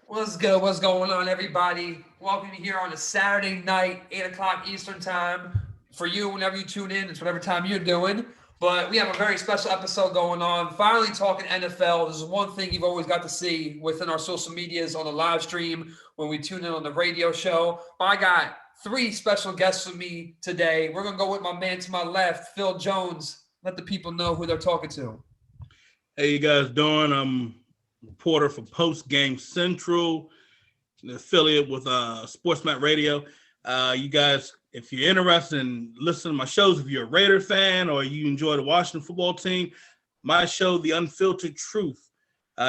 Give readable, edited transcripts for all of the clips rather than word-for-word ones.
What's good? What's going on, everybody? Welcome here on a Saturday night, 8 o'clock Eastern time. For you, whenever you tune in, it's whatever time you're doing. But we have a very special episode going on. Finally talking NFL. This is one thing you've always got to see within our social medias on the live stream when we tune in on the radio show. But I got three special guests with me today. We're going to go with my man to my left, Phil Jones. Let the people know who they're talking to. Hey, you guys doing? I'm reporter for Post Game Central, an affiliate with Sportsmat Radio. You guys, if you're interested in listening to my shows, if you're a Raider fan or you enjoy the Washington football team, my show, The Unfiltered Truth,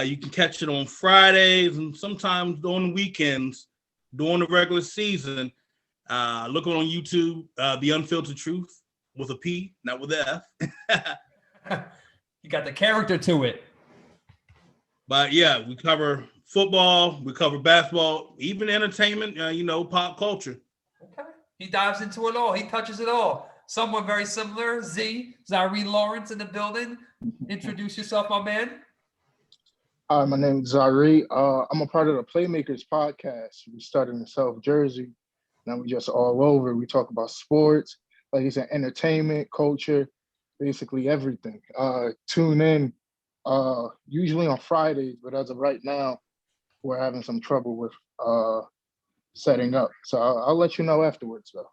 you can catch it on Fridays and sometimes on the weekends during the regular season. Look on YouTube, The Unfiltered Truth with a P, not with an F. You got the character to it. But yeah, we cover football, we cover basketball, even entertainment, pop culture. Okay. He dives into it all. He touches it all. Someone very similar, Zyrie Lawrence in the building. Introduce yourself, my man. Hi, my name is Zyrie. I'm a part of the Playmakers podcast. We started in South Jersey. Now we just all over. We talk about sports, like you said, entertainment, culture, basically everything. Tune in usually on Fridays, but as of right now, we're having some trouble with setting up. So I'll let you know afterwards, though.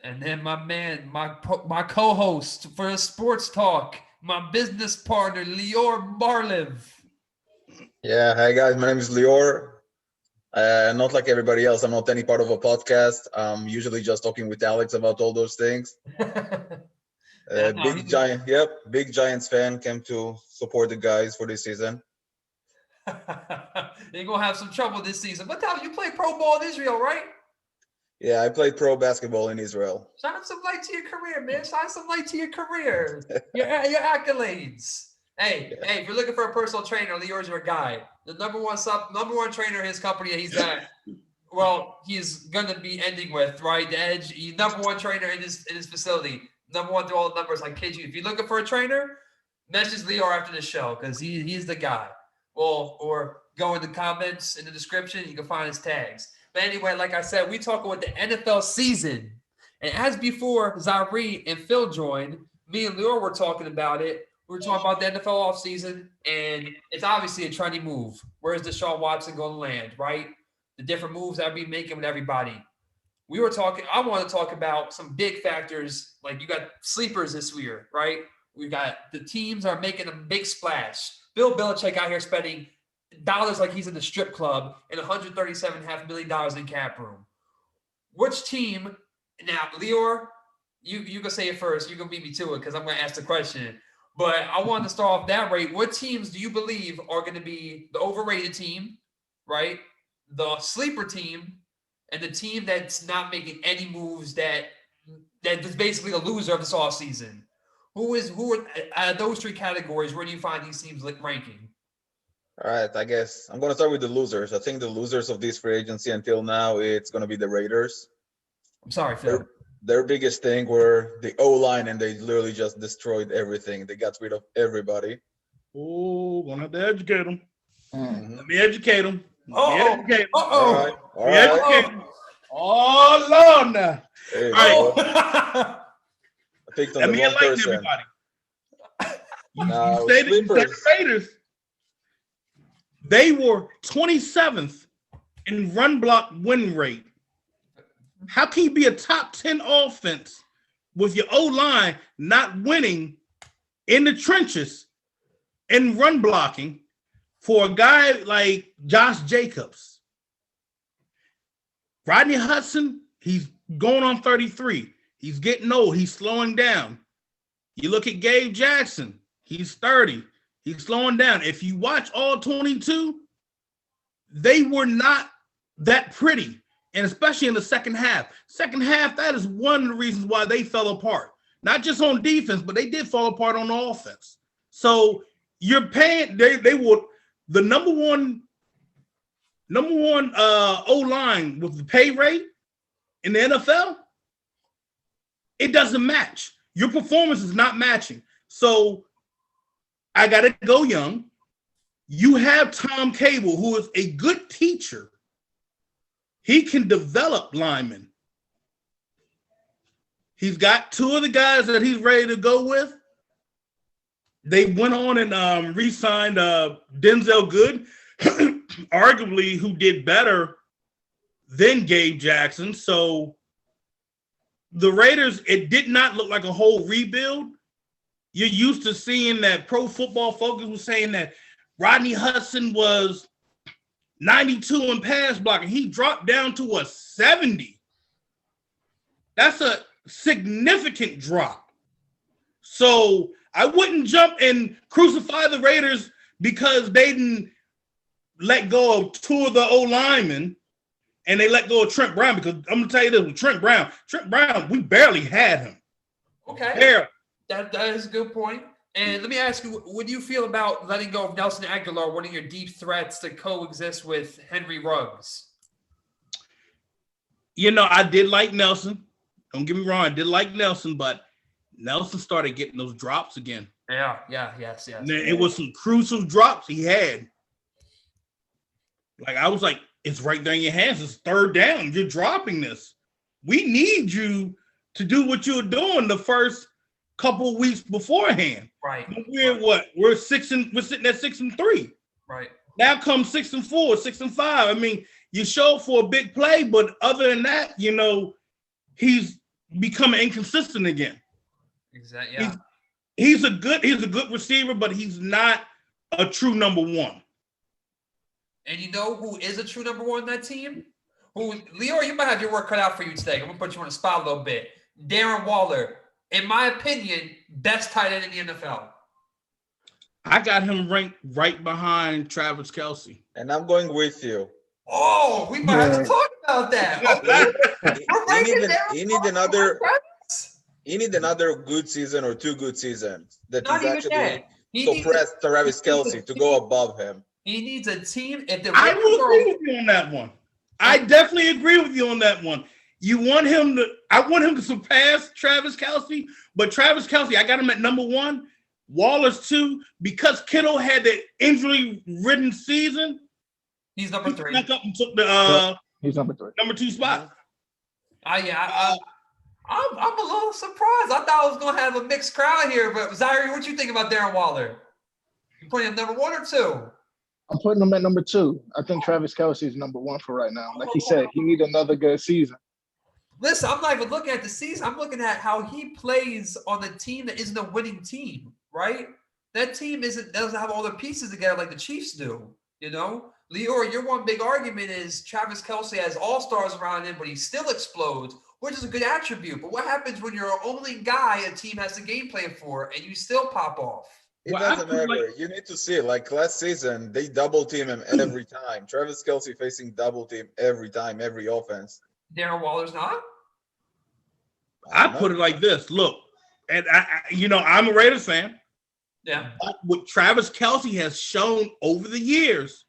And then my man, my co-host for Sports Talk, my business partner, Lior Barlev. Yeah, hi guys, my name is Lior. Not like everybody else, I'm not any part of a podcast. I'm usually just talking with Alex about all those things. Big Giants fan, came to support the guys for this season. You're going to have some trouble this season. But tell me, you play pro ball in Israel, right? Yeah, I played pro basketball in Israel. Shine some light to your career, man. Shine some light to your career. your accolades. Hey, if you're looking for a personal trainer, Lior's your guy. The number one trainer in his company that he's at, well, he's going to be ending with, right? The Edge, he's number one trainer in his facility. Number one through all the numbers. I kid you. If you're looking for a trainer, message Lior after the show because he's the guy. Well, or go in the comments in the description. You can find his tags. But anyway, like I said, we talking about the NFL season. And as before, Zyrie and Phil joined, me and Lior were talking about it. We were talking about the NFL offseason, and it's obviously a trendy move. Where's Deshaun Watson going to land, right? The different moves I've been making with everybody. I want to talk about some big factors, like you got sleepers this year, right? We got the teams are making a big splash. Bill Belichick out here spending dollars like he's in the strip club and $137.5 million in cap room. Which team, now, Lior, you can say it first. You can beat me to it because I'm going to ask the question. But I wanted to start off that rate. What teams do you believe are going to be the overrated team, right? The sleeper team, and the team that's not making any moves that is basically the loser of this offseason? Who are those three categories? Where do you find these teams ranking? All right, I guess I'm going to start with the losers. I think the losers of this free agency until now, it's going to be the Raiders. I'm sorry, Phil. Their biggest thing were the O-line, and they literally just destroyed everything. They got rid of everybody. Oh, gonna have to educate them. Mm-hmm. Let me educate them. All right. Oh, Lord, now. There you All go. right. I picked on Let the me wrong enlighten person. everybody. Now, You said the Raiders. They were 27th in run block win rate. How can you be a top 10 offense with your O-line not winning in the trenches in run blocking for a guy like Josh Jacobs? Rodney Hudson, he's going on 33. He's getting old. He's slowing down. You look at Gabe Jackson. He's 30. He's slowing down. If you watch all 22, they were not that pretty. And especially in the second half. Second half, that is one of the reasons why they fell apart. Not just on defense, but they did fall apart on offense. So you're paying, they were the number one O-line with the pay rate in the NFL. It doesn't match. Your performance is not matching. So I got to go young. You have Tom Cable, who is a good teacher. He can develop linemen. He's got two of the guys that he's ready to go with. They went on and re-signed Denzel Good, arguably who did better than Gabe Jackson. So the Raiders, it did not look like a whole rebuild. You're used to seeing that Pro Football Focus was saying that Rodney Hudson was 92 in pass blocking. He dropped down to a 70. That's a significant drop. So I wouldn't jump and crucify the Raiders because they didn't let go of two of the O-linemen and they let go of Trent Brown, because I'm going to tell you this, with Trent Brown, we barely had him. Okay. Barely. That is a good point. And let me ask you, what do you feel about letting go of Nelson Aguilar, one of your deep threats to coexist with Henry Ruggs? You know, I did like Nelson. Don't get me wrong, I did like Nelson, but Nelson started getting those drops again. Yes. It was some crucial drops he had. Like, I was like, it's right there in your hands. It's third down. You're dropping this. We need you to do what you were doing the first couple of weeks beforehand. Right. We're sitting at 6-3. Right. Now comes 6-4, 6-5. I mean, you show for a big play, but other than that, you know, he's becoming inconsistent again. Exactly. Yeah. He's a good receiver, but he's not a true number one. And you know who is a true number one on that team? Lior, you might have your work cut out for you today. I'm gonna put you on the spot a little bit. Darren Waller, in my opinion, best tight end in the NFL. I got him ranked right behind Travis Kelce. And I'm going with you. Oh, we might have to talk about that. He need another good season or two good seasons that Not he's even actually suppressed Travis Kelce to go above him. He needs a team. I will agree with you on that one. I definitely agree with you on that one. I want him to surpass Travis Kelce, but Travis Kelce, I got him at number one. Waller's two, because Kittle had the injury-ridden season. He's number three. He up and took the he's number three. Number two spot. I'm a little surprised. I thought I was gonna have a mixed crowd here, but Zyrie, what you think about Darren Waller? You putting him number one or two? I'm putting him at number two. I think Travis Kelce is number one for right now. Like he said, he needs another good season. Listen, I'm not even looking at the season. I'm looking at how he plays on the team that isn't a winning team, right? That team doesn't have all the pieces together like the Chiefs do, you know? Lior, your one big argument is Travis Kelce has all-stars around him, but he still explodes, which is a good attribute. But what happens when you're the only guy a team has to game plan for and you still pop off? It doesn't matter. You need to see it. Like last season, they double team him every time. Travis Kelce facing double team every time, every offense. Darren Waller's not? I put it like this. Look, and I'm a Raiders fan. Yeah. But what Travis Kelce has shown over the years,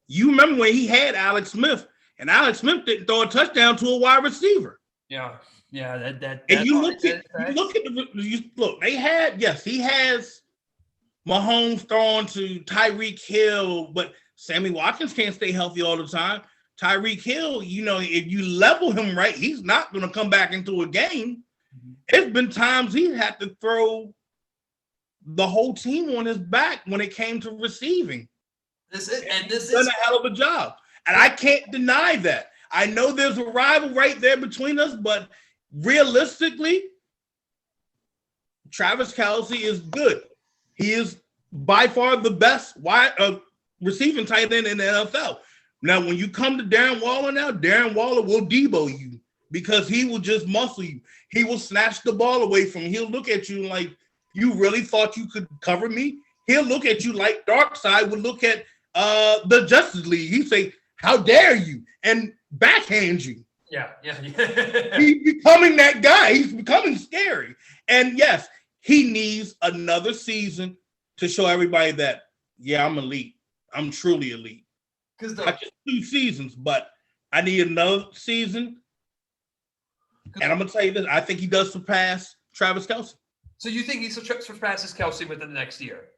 you remember when he had Alex Smith, and Alex Smith didn't throw a touchdown to a wide receiver. Yeah. Yeah. And he has Mahomes throwing to Tyreek Hill, but Sammy Watkins can't stay healthy all the time. Tyreek Hill, if you level him right, he's not going to come back into a game. Mm-hmm. It's been times he had to throw the whole team on his back when it came to receiving. This is done a hell of a job. And I can't deny that. I know there's a rival right there between us, but realistically, Travis Kelce is good. He is by far the best receiving tight end in the NFL. Now, when you come to Darren Waller Darren Waller will Debo you because he will just muscle you. He will snatch the ball away from you. He'll look at you like, you really thought you could cover me? He'll look at you like Darkseid would look at the Justice League. He'd say, how dare you? And backhand you. Yeah. He's becoming that guy. He's becoming scary. And yes, he needs another season to show everybody that, yeah, I'm elite. I'm truly elite. Not just 2 seasons, but I need another season. And I'm going to tell you this. I think he does surpass Travis Kelce. So you think he surpasses Kelce within the next year?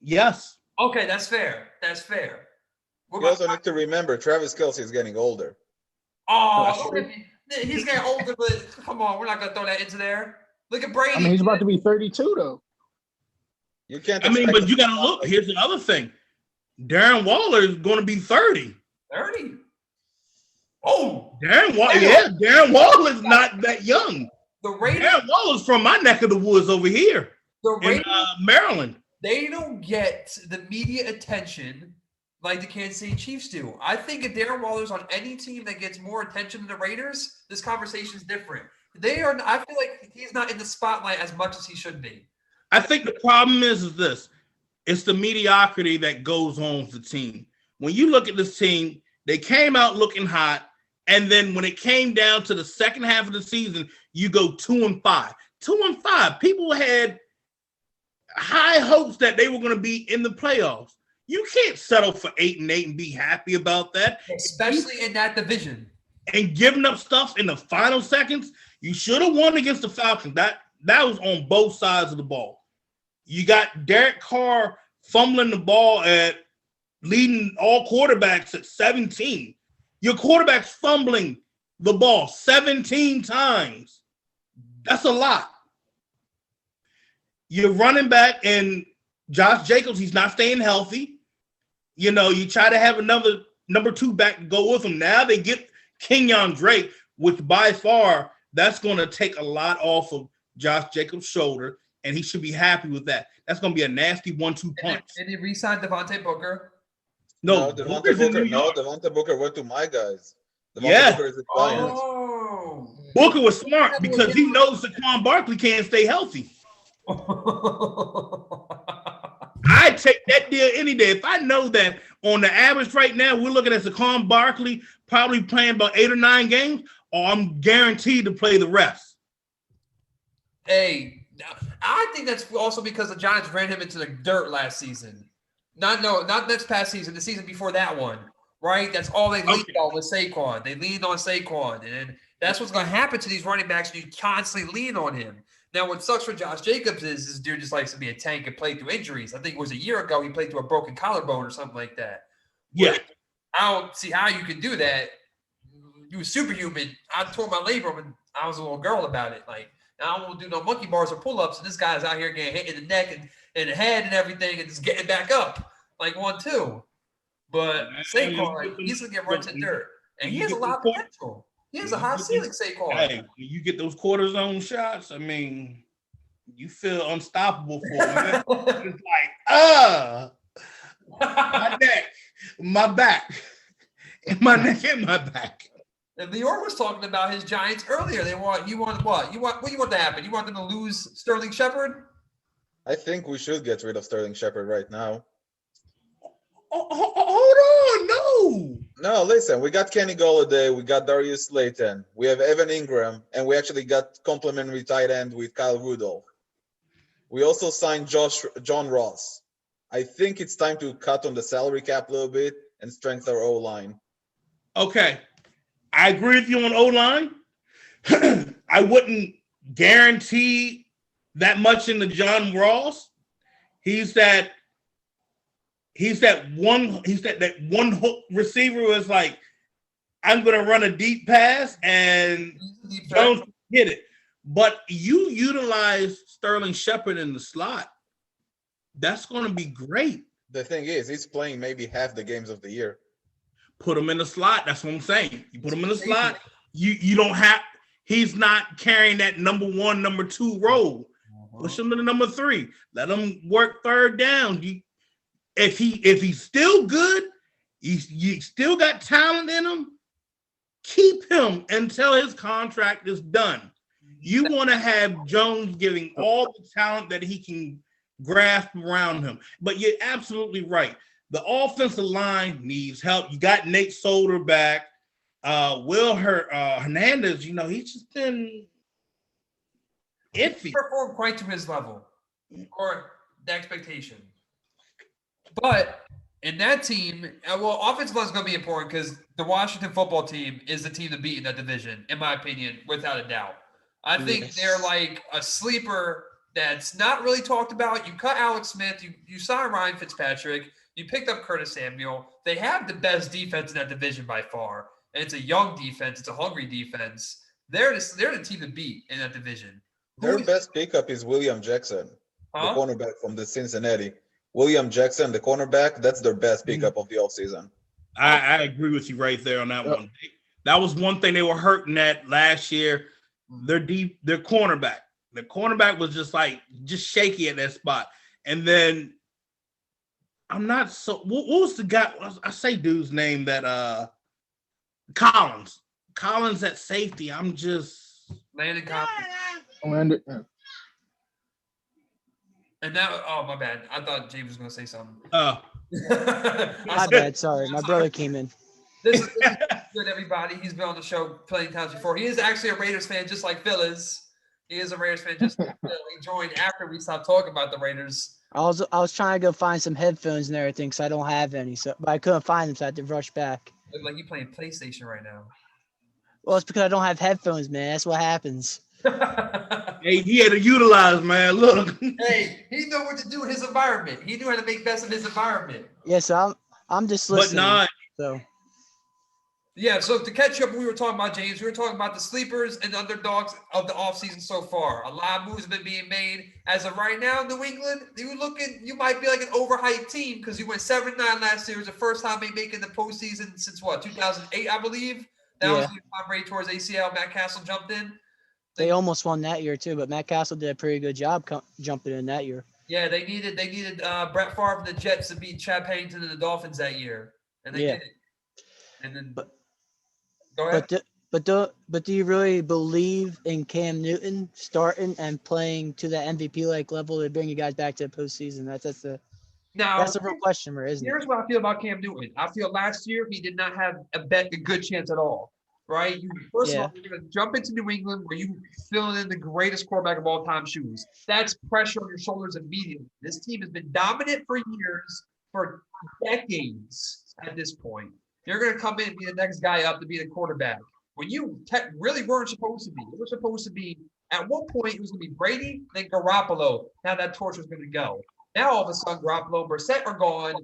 Yes. Okay, that's fair. That's fair. You also need to remember Travis Kelce is getting older. Oh, he's getting older, but come on, we're not gonna throw that into there. Look at Brady. I mean, he's about to be 32 though. You can't. I mean, but you got to look. Here's the other thing. Darren Waller is going to be 30. 30. Oh, Darren Waller. Yeah, Darren Waller is not that young. The Raiders. Darren Waller's from my neck of the woods over here in Maryland. They don't get the media attention like the Kansas City Chiefs do. I think if Darren Waller's on any team that gets more attention than the Raiders, this conversation is different. They are. I feel like he's not in the spotlight as much as he should be. I think the problem is this. It's the mediocrity that goes on with the team. When you look at this team, they came out looking hot, and then when it came down to the second half of the season, you go 2-5. 2-5. People had high hopes that they were going to be in the playoffs. You can't settle for 8-8 and be happy about that. Especially in that division. And giving up stuff in the final seconds, you should have won against the Falcons. That was on both sides of the ball. You got Derek Carr fumbling the ball at leading all quarterbacks at 17. Your quarterback's fumbling the ball 17 times. That's a lot. You're running back and Josh Jacobs, he's not staying healthy. You know, you try to have another number 2 back to go with him. Now they get Kenyon Drake, which by far, that's going to take a lot off of Josh Jacobs' shoulder, and he should be happy with that. That's going to be a nasty 1-2 punch. Did he re-sign Devontae Booker? No, Devontae Booker went to my guys. Booker is a Giants. Booker was smart because he knows Saquon Barkley can't stay healthy. I'd take that deal any day. If I know that on the average right now, we're looking at Saquon Barkley probably playing about 8 or 9 games, or I'm guaranteed to play the rest. Hey, I think that's also because the Giants ran him into the dirt last season. Not this past season, the season before that one, right? That's all they leaned on with Saquon. They leaned on Saquon, and that's what's going to happen to these running backs when you constantly lean on him. Now, what sucks for Josh Jacobs is this dude just likes to be a tank and play through injuries. I think it was a year ago he played through a broken collarbone or something like that. Yeah. I don't see how you can do that. You was superhuman. I tore my labrum and I was a little girl about it. Like, I don't want to do no monkey bars or pull-ups, and this guy's out here getting hit in the neck and the head and everything and just getting back up like 1-2. But Saquon, he's going to get run to dirt. And he has a lot of potential. He has a high ceiling, Saquon. Hey, when you get those cortisone shots, I mean, you feel unstoppable for him. It's like, my neck, my back, and my neck and my back. And Lior was talking about his Giants earlier. What do you want to happen? You want them to lose Sterling Shepard? I think we should get rid of Sterling Shepard right now. Hold on, No, listen, we got Kenny Golladay, we got Darius Slayton, we have Evan Ingram, and we actually got complimentary tight end with Kyle Rudolph. We also signed John Ross. I think it's time to cut on the salary cap a little bit and strengthen our O-line. Okay. I agree with you on O-line. I wouldn't guarantee that much in the John Ross. He's that one hook receiver who is like, I'm gonna run a deep pass and Jones hit it. But you utilize Sterling Shepard in the slot, that's gonna be great. The thing is, he's playing maybe half the games of the year. Put him in the slot. That's what I'm saying. You put him in the slot. You don't have. He's not carrying that number 1, number 2 role. Push him to the number 3. Let him work third down. If he's still good, you still got talent in him. Keep him until his contract is done. You want to have Jones giving all the talent that he can grasp around him. But you're absolutely right. The offensive line needs help. You got Nate Solder back. Will Hernandez, he's just been iffy. He performed quite to his level or the expectation. But in that team, offensive line is going to be important because the Washington football team is the team to beat in that division, in my opinion, without a doubt. I think they're like a sleeper that's not really talked about. You cut Alex Smith. You signed Ryan Fitzpatrick. You picked up Curtis Samuel. They have the best defense in that division by far. And it's a young defense. It's a hungry defense. They're the team to beat in that division. Their best pickup is William Jackson, the cornerback from the Cincinnati. William Jackson, the cornerback, that's their best pickup of the offseason. I agree with you right there on that one. That was one thing they were hurting at last year. Their cornerback. The cornerback was just shaky at that spot. And then I'm not so. What was the guy? I say dude's name that Collins. Collins at safety. I'm just Landon Collins. And now, oh my bad. I thought James was going to say something. My bad. Sorry, my brother came in. This is good, everybody. He's been on the show plenty of times before. He is actually a Raiders fan, just like Phil is. He is a Raiders fan, just like Phil. He joined after we stopped talking about the Raiders. I was trying to go find some headphones and everything, because I don't have any. But I couldn't find them, so I had to rush back. Look like you playing PlayStation right now. Well, it's because I don't have headphones, man. That's what happens. Hey, he had to utilize, man. Look. Hey, he knew what to do in his environment. He knew how to make best of his environment. Yeah, so I'm just listening. So to catch up, we were talking about, James, we were talking about the sleepers and underdogs of the offseason so far. A lot of moves have been being made. As of right now, New England, you might be like an overhyped team because you went 7-9 last year. It was the first time they making the postseason since 2008, I believe. That was when Tom Brady towards ACL. Matt Castle jumped in. They almost won that year too, but Matt Castle did a pretty good job jumping in that year. Yeah, they needed Brett Favre and the Jets to beat Chad Pennington and the Dolphins that year, and they did it. And then, go ahead. But do you really believe in Cam Newton starting and playing to that MVP-like level to bring you guys back to the postseason? That's the real question, isn't it? Here's what I feel about Cam Newton. I feel last year he did not have a good chance at all. Right? First of all, you're going to jump into New England where you fill in the greatest quarterback of all time shoes. That's pressure on your shoulders immediately. This team has been dominant for years, for decades at this point. You're going to come in and be the next guy up to be the quarterback. When you really weren't supposed to be. It was supposed to be, at one point, it was going to be Brady, then Garoppolo. Now that torch was going to go. Now all of a sudden, Garoppolo and Brissett are gone.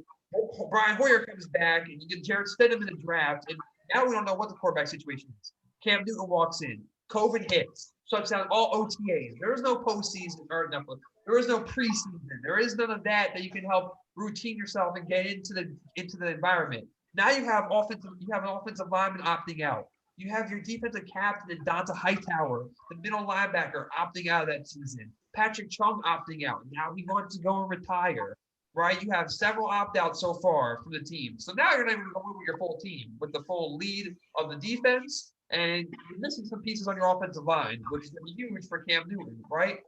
Brian Hoyer comes back, and you get Jared Stidham in the draft, and now we don't know what the quarterback situation is. Cam Newton walks in. COVID hits. Shuts down all OTAs. There is no postseason or nothing. There is no preseason. There is none of that you can help routine yourself and get into the environment. Now you have an offensive lineman opting out. You have your defensive captain, Donta Hightower, the middle linebacker, opting out of that season. Patrick Chung opting out. Now he wants to go and retire. Right? You have several opt-outs so far from the team. So now you're not even going with your full team, with the full lead of the defense, and you're missing some pieces on your offensive line, which is going to be huge for Cam Newton, right?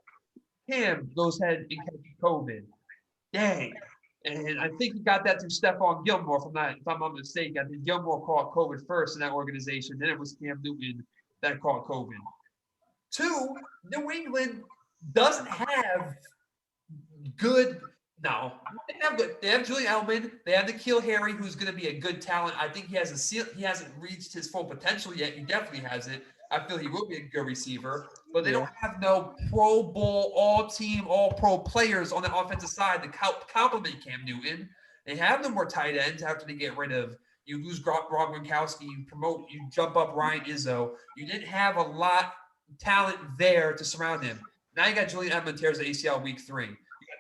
Cam goes ahead and catches COVID. Dang. And I think he got that through Stephon Gilmore, if I'm not mistaken. I think Gilmore caught COVID first in that organization. Then it was Cam Newton that caught COVID. 2, New England doesn't have good – no, they have Julian Edelman. They have N'Keal Harry, who's going to be a good talent. I think he hasn't reached his full potential yet. He definitely has it. I feel he will be a good receiver. But they don't have no Pro Bowl, all-team, all-pro players on the offensive side to complement Cam Newton. They have no more tight ends after they get rid of. You lose Rob Gronkowski, you jump up Ryan Izzo. You didn't have a lot of talent there to surround him. Now you got Julian Edelman tears the ACL week 3.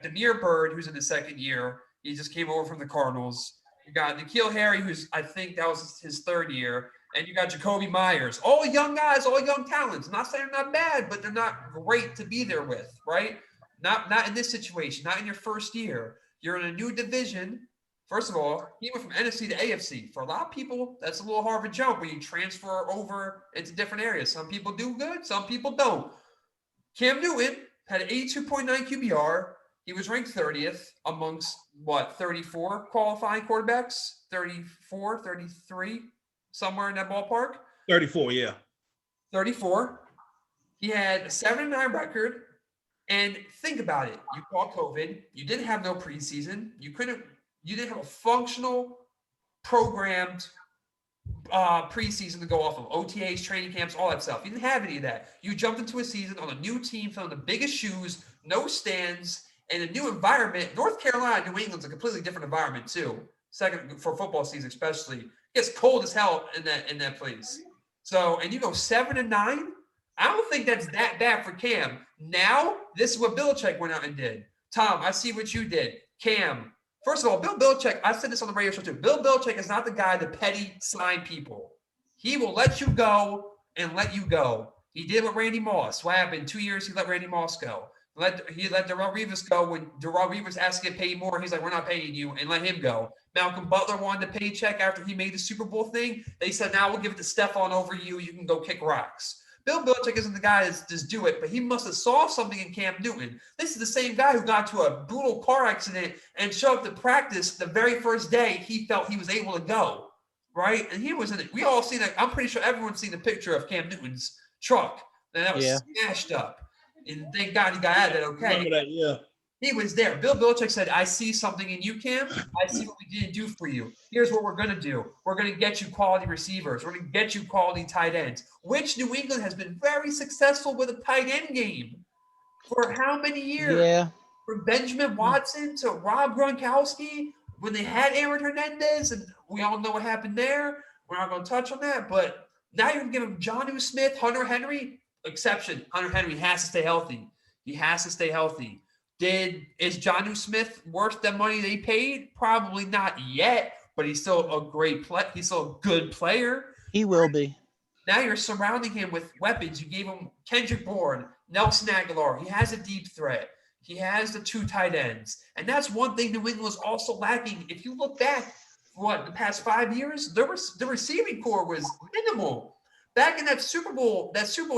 Damiere Byrd, who's in the second year. He just came over from the Cardinals. You got N'Keal Harry, I think that was his third year. And you got Jacoby Myers. All young guys, all young talents. I'm not saying they're not bad, but they're not great to be there with, right? Not in this situation, not in your first year. You're in a new division. First of all, he went from NFC to AFC. For a lot of people, that's a little hard of a jump when you transfer over into different areas. Some people do good, some people don't. Cam Newton had an 82.9 QBR. He was ranked 30th amongst, 34 qualifying quarterbacks? 34, 33, somewhere in that ballpark? 34, yeah. 34. He had a 7-9 record. And think about it. You caught COVID. You didn't have no preseason. You didn't have a functional, programmed preseason to go off of, OTAs, training camps, all that stuff. You didn't have any of that. You jumped into a season on a new team, filling the biggest shoes, no stands, and a new environment. North Carolina, New England's a completely different environment too. Second for football season, especially. It's cold as hell in that place. So, and you go 7-9. I don't think that's that bad for Cam. Now, this is what Belichick went out and did. Tom, I see what you did. Cam, first of all, Bill Belichick, I said this on the radio show too. Bill Belichick is not the guy to petty sign people. He will let you go and let you go. He did with Randy Moss. What happened? 2 years, he let Randy Moss go. He let Darrelle Revis go when Darrelle Revis asked to get paid more. He's like, we're not paying you, and let him go. Malcolm Butler wanted a paycheck after he made the Super Bowl thing. They said, now we'll give it to Stephon over you. You can go kick rocks. Bill Belichick isn't the guy to just do it, but he must have saw something in Cam Newton. This is the same guy who got to a brutal car accident and showed up to practice the very first day he felt he was able to go, right? And he was in it. We all seen that. I'm pretty sure everyone's seen the picture of Cam Newton's truck. And that was smashed up. And thank God he got out of it okay. Remember that, yeah. He was there. Bill Belichick said, I see something in you, Cam. I see what we didn't do for you. Here's what we're going to do. We're going to get you quality receivers. We're going to get you quality tight ends, which New England has been very successful with a tight end game for how many years? Yeah. From Benjamin Watson to Rob Gronkowski, when they had Aaron Hernandez, and we all know what happened there. We're not going to touch on that, but now you're going to give him Jonnu Smith, Hunter Henry, exception. Hunter Henry has to stay healthy. He has to stay healthy. Is Jonnu Smith worth the money they paid? Probably not yet, but he's still a great play. He's still a good player. He will be. Now you're surrounding him with weapons. You gave him Kendrick Bourne, Nelson Aguilar. He has a deep threat. He has the 2 tight ends. And that's one thing New England was also lacking. If you look back, the past 5 years, the receiving core was minimal. Back in that Super Bowl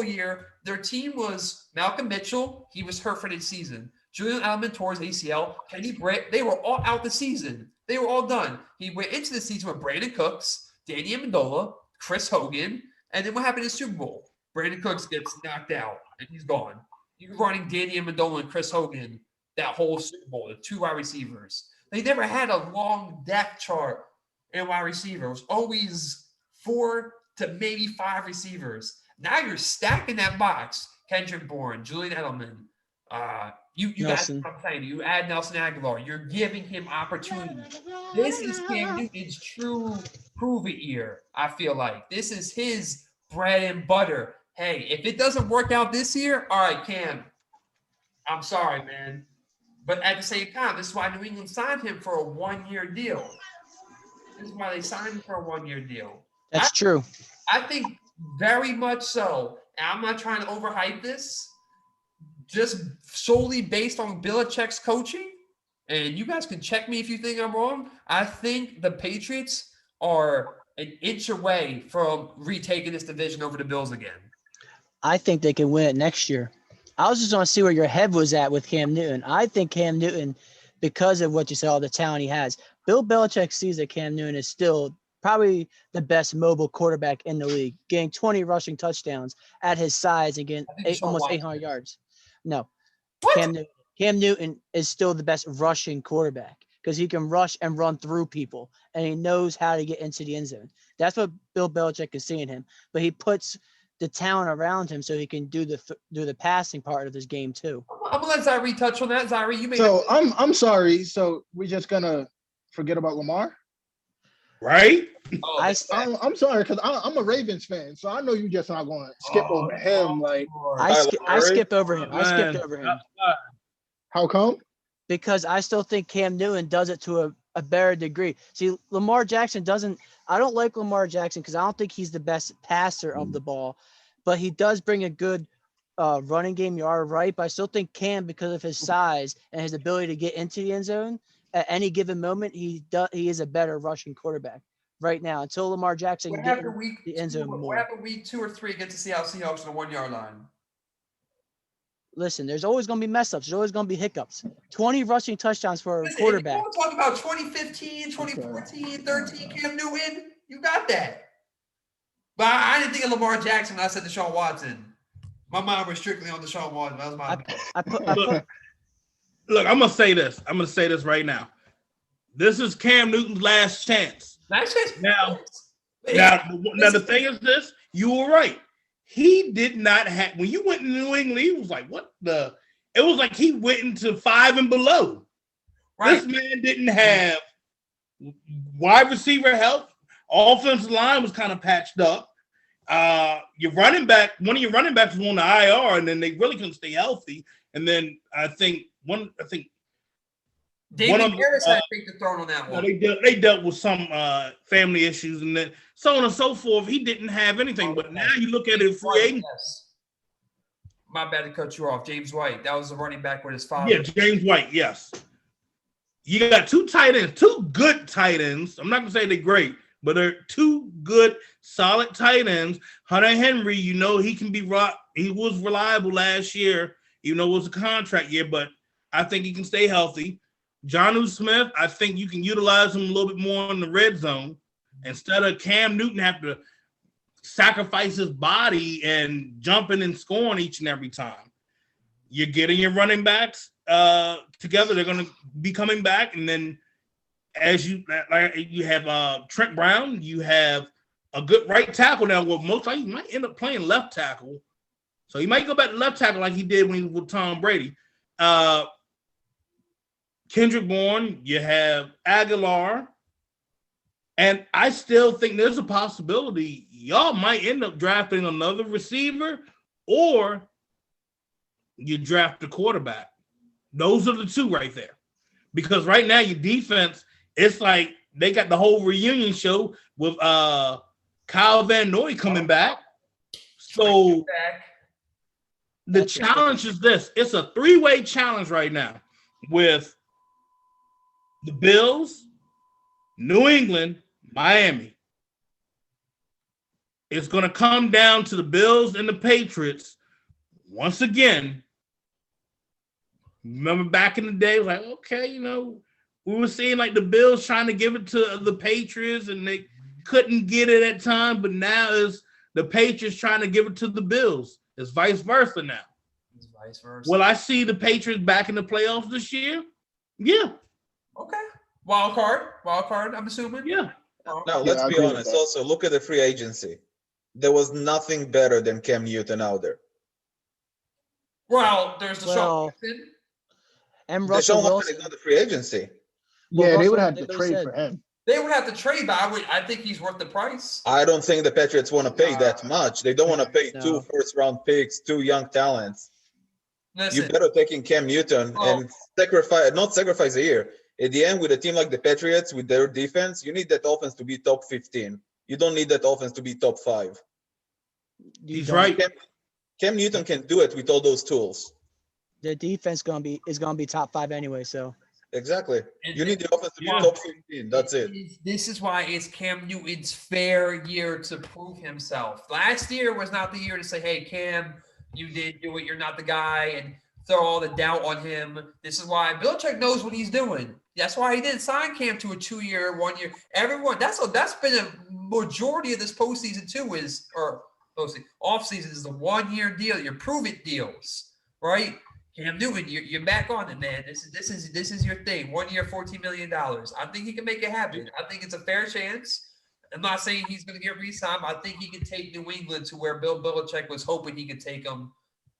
year, their team was Malcolm Mitchell. He was hurt for the season. Julian Edelman tore his ACL. Kenny Britt, they were all out the season. They were all done. He went into the season with Brandon Cooks, Danny Amendola, Chris Hogan, and then what happened in the Super Bowl? Brandon Cooks gets knocked out, and he's gone. You're running Danny Amendola and Chris Hogan that whole Super Bowl, the 2 wide receivers. They never had a long depth chart in wide receiver. It was always 4 to maybe 5 receivers. Now you're stacking that box. Kendrick Bourne, Julian Edelman, You guys, I'm saying, you add Nelson Aguilar, you're giving him opportunity. This is Cam Newton's true prove it year, I feel like. This is his bread and butter. Hey, if it doesn't work out this year, all right, Cam, I'm sorry, man. But at the same time, this is why New England signed him for a 1-year deal. This is why they signed him for a 1-year deal. That's true. I think very much so. And I'm not trying to overhype this. Just solely based on Belichick's coaching, and you guys can check me if you think I'm wrong, I think the Patriots are an inch away from retaking this division over the Bills again. I think they can win it next year. I was just want to see where your head was at with Cam Newton. I think Cam Newton, because of what you said, all the talent he has, Bill Belichick sees that Cam Newton is still probably the best mobile quarterback in the league, getting 20 rushing touchdowns at his size and getting almost 800 yards. No, Cam Newton is still the best rushing quarterback because he can rush and run through people, and he knows how to get into the end zone. That's what Bill Belichick is seeing him. But he puts the talent around him so he can do the passing part of his game too. I'm gonna let Zyrie touch on that. Zyrie, you made. So I'm sorry. So we're just gonna forget about Lamar? Right? Oh, I'm sorry because I'm a Ravens fan, so I know you just not going to skip over him. Like I skip over him. I skipped over him. How come? Because I still think Cam Newton does it to a better degree. See, Lamar Jackson doesn't. I don't like Lamar Jackson because I don't think he's the best passer of the ball, but he does bring a good running game. You are right, but I still think Cam, because of his size and his ability to get into the end zone at any given moment, he is a better rushing quarterback right now until Lamar Jackson can get in the end zone more. What happened week 2 or 3 against the Seattle Seahawks on the 1-yard line? Listen, there's always going to be mess ups. There's always going to be hiccups. 20 rushing touchdowns for a quarterback. You want to talk about 2015, 2014, 13, Cam Newton? You got that. But I didn't think of Lamar Jackson when I said Deshaun Watson. My mind was strictly on Deshaun Watson. That was my Look, I'm going to say this. I'm going to say this right now. This is Cam Newton's last chance. Last chance? Now the thing is this: you were right. He did not have when you went to New England. He was like, "What the?" It was like he went into 5 and below. Right. This man didn't have wide receiver help. Offensive line was kind of patched up. Your running back, one of your running backs was on the IR, and then they really couldn't stay healthy. And then I think David Harris had to take the throne on that one. They dealt with some family issues and then so on and so forth. He didn't have anything, but now you look at it, free agent. Yes. My bad to cut you off. James White. That was the running back with his father. Yeah, James White. Yes. You got 2 tight ends, 2 good tight ends. I'm not gonna say they're great, but they're 2 good, solid tight ends. Hunter Henry, he can be he was reliable last year, even though it was a contract year, but I think he can stay healthy. Jonnu Smith, I think you can utilize him a little bit more in the red zone instead of Cam Newton have to sacrifice his body and jumping and scoring each and every time. You're getting your running backs together. They're going to be coming back. And then as you have Trent Brown, you have a good right tackle now. Well, most likely he might end up playing left tackle. So he might go back to left tackle like he did when he was with Tom Brady. Kendrick Bourne, you have Aguilar, and I still think there's a possibility y'all might end up drafting another receiver or you draft a quarterback. Those are the 2 right there. Because right now your defense, it's like they got the whole reunion show with Kyle Van Noy coming back. So the challenge is this. It's a 3-way challenge right now with the Bills, New England, Miami. It's going to come down to the Bills and the Patriots once again. Remember back in the day, like, okay, we were seeing like the Bills trying to give it to the Patriots and they couldn't get it at times, but now it's the Patriots trying to give it to the Bills. It's vice versa now. It's vice versa. Will I see the Patriots back in the playoffs this year? Yeah. Okay. Wild card, I'm assuming. Yeah. Now, let's be honest. Also, look at the free agency. There was nothing better than Cam Newton out there. Well, there's Deshaun Watson. And Russell Deshaun Watson Wilson. is not the free agency. Yeah, they would have to trade for him. They would have to trade, but I think he's worth the price. I don't think the Patriots want to pay that much. They don't want to pay 2 first-round picks, 2 young talents. Listen, You better take in Cam Newton and not sacrifice a year. At the end, with a team like the Patriots, with their defense, you need that offense to be top 15. You don't need that offense to be top 5. He's right. Cam Newton can do it with all those tools. The defense is gonna be top 5 anyway. So exactly, you need the offense to be top 15. That's it. This is why it's Cam Newton's fair year to prove himself. Last year was not the year to say, "Hey, Cam, you didn't do it. You're not the guy," and throw all the doubt on him. This is why Belichick knows what he's doing. That's why he didn't sign Cam to a 2-year, 1-year. Everyone, that's been a majority of this postseason too. Offseason is the 1-year deal. Your prove it deals, right? Cam Newton, you're back on it, man. This is your thing. 1 year, $14 million. I think he can make it happen. I think it's a fair chance. I'm not saying he's going to get re-signed. I think he can take New England to where Bill Belichick was hoping he could take them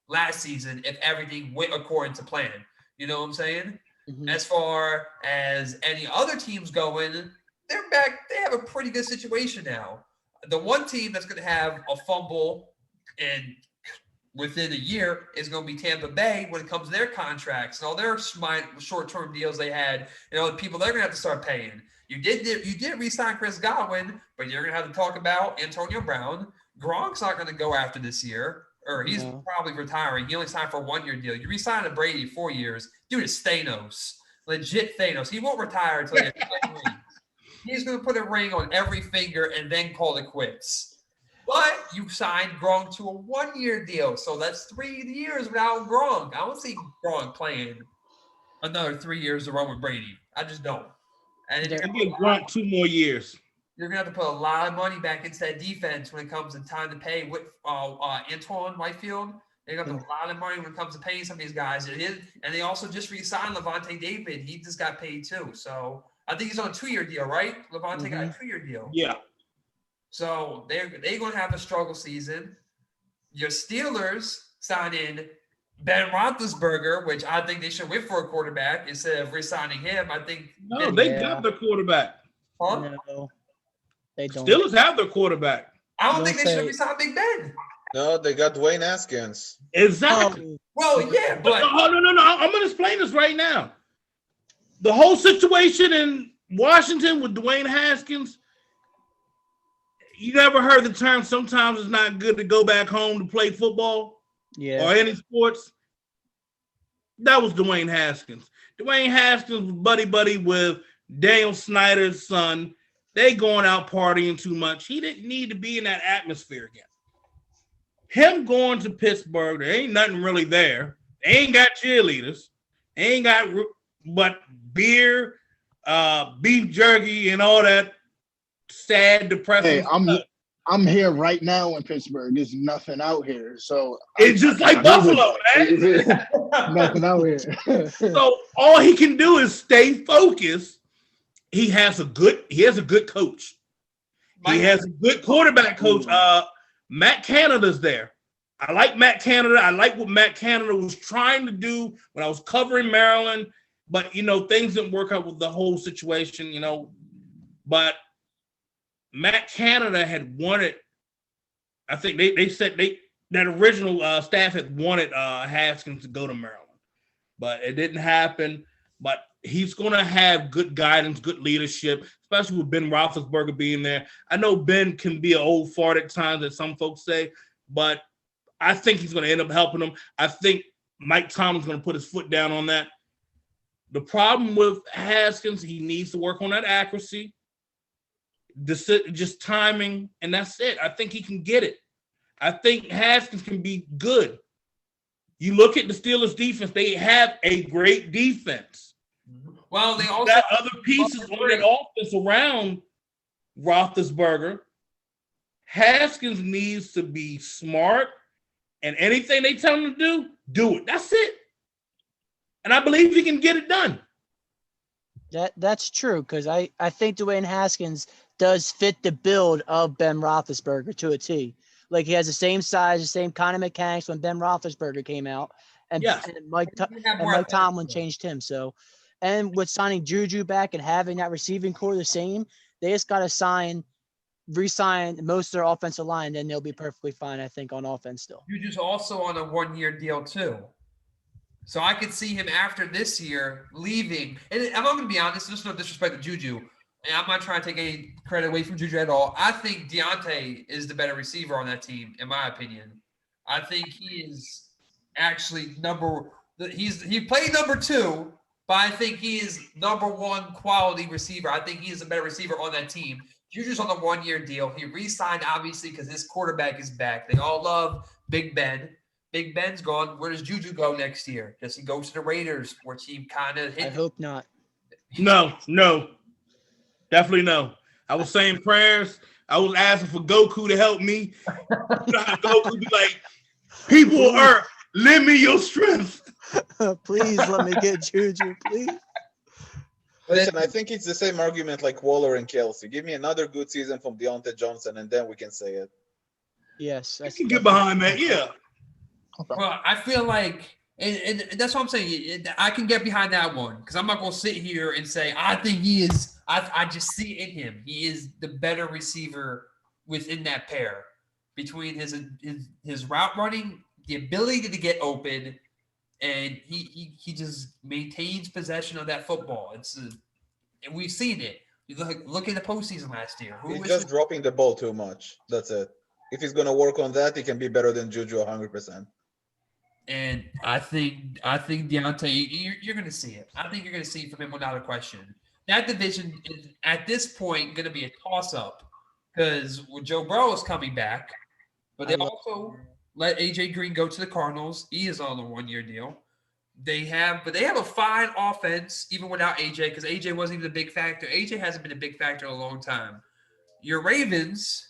last season if everything went according to plan. You know what I'm saying? Mm-hmm. As far as any other teams going, they're back. They have a pretty good situation now. The one team that's going to have a fumble and within a year is going to be Tampa Bay when it comes to their contracts and all their short-term deals they had, and all the people they're going to have to start paying. You did re-sign Chris Godwin, but you're going to have to talk about Antonio Brown. Gronk's not going to go after this year, or he's probably retiring. He only signed for a 1-year deal. You re-signed a Brady 4 years. Dude is Thanos. Legit Thanos. He won't retire until he has 10 rings. He's going to put a ring on every finger and then call it quits. But you signed Gronk to a 1-year deal. So that's 3 years without Gronk. I don't see Gronk playing another 3 years to run with Brady. I just don't. And give Gronk 2 more years. You're going to have to put a lot of money back into that defense when it comes to time to pay with Antoine Whitefield. They're going to put a lot of money when it comes to paying some of these guys. And they also just re-signed Levante David. He just got paid too. So I think he's on a 2-year deal, right? Levante got a 2-year deal. Yeah. So they're going to have a struggle season. Your Steelers sign in Ben Roethlisberger, which I think they should wait for a quarterback instead of re-signing him. I think. No, they got their quarterback. Huh? No, they don't. Steelers have their quarterback. I don't think they should re-sign Big Ben. No, they got Dwayne Haskins. Exactly. Well, yeah, but no. I'm going to explain this right now. The whole situation in Washington with Dwayne Haskins, you never heard the term sometimes it's not good to go back home to play football or any sports. That was Dwayne Haskins. Dwayne Haskins was buddy with Daniel Snyder's son. They going out partying too much. He didn't need to be in that atmosphere again. Him going to Pittsburgh, there ain't nothing really there. They ain't got cheerleaders. They ain't got but beer, beef jerky, and all that sad, depressing stuff. I'm here right now in Pittsburgh. There's nothing out here. So it's just like Buffalo, man. Nothing out here. So all he can do is stay focused. He has a good coach. He has a good quarterback coach. Matt Canada's there. I like Matt Canada. I like what Matt Canada was trying to do when I was covering Maryland. But, things didn't work out with the whole situation, But Matt Canada had wanted, I think they said that original staff had wanted Haskins to go to Maryland. But it didn't happen. But he's going to have good guidance, good leadership, especially with Ben Roethlisberger being there. I know Ben can be an old fart at times, as some folks say, but I think he's going to end up helping them. I think Mike Tomlin's going to put his foot down on that. The problem with Haskins, he needs to work on that accuracy, just timing, and that's it. I think he can get it. I think Haskins can be good. You look at the Steelers' defense; they have a great defense. Well, they also got other pieces on that offense around Roethlisberger. Haskins needs to be smart, and anything they tell him to do it. That's it. And I believe he can get it done. That's true, because I think Dwayne Haskins does fit the build of Ben Roethlisberger to a T. Like, he has the same size, the same kind of mechanics when Ben Roethlisberger came out, and Mike Tomlin changed him. So, and with signing Juju back and having that receiving core the same, they just got to re-sign most of their offensive line, then they'll be perfectly fine, I think, on offense still. Juju's also on a one-year deal too. So I could see him after this year leaving. And I'm not going to be honest, there's no disrespect to Juju. And I'm not trying to take any credit away from Juju at all. I think Deontay is the better receiver on that team, in my opinion. I think he is actually he played number 2, but I think he is number 1 quality receiver. I think he is a better receiver on that team. Juju's on the one-year deal. He re-signed, obviously, because his quarterback is back. They all love Big Ben. Big Ben's gone. Where does Juju go next year? Does he go to the Raiders, which he kind of hit? I hope not. No. Definitely no. I was saying prayers. I was asking for Goku to help me. You know how Goku be like, people on Earth, lend me your strength. Please let me get Juju, please. Listen, I think it's the same argument like Waller and Kelsey. Give me another good season from Deontay Johnson, and then we can say it. Yes. I can get behind that, yeah. Well, I feel like, and that's what I'm saying. I can get behind that one because I'm not going to sit here and say I think he is. I just see in him he is the better receiver within that pair between his route running, the ability to get open, and he just maintains possession of that football. And we've seen it. You look at the postseason last year. He's just dropping the ball too much. That's it. If he's going to work on that, he can be better than Juju 100%. And I think Deontay, you're going to see it. I think you're going to see it from him without a question. That division is at this point going to be a toss-up because Joe Burrow is coming back, but they also let AJ Green go to the Cardinals. He is on a one-year deal. They have a fine offense even without AJ because AJ wasn't even a big factor. AJ hasn't been a big factor in a long time. Your Ravens,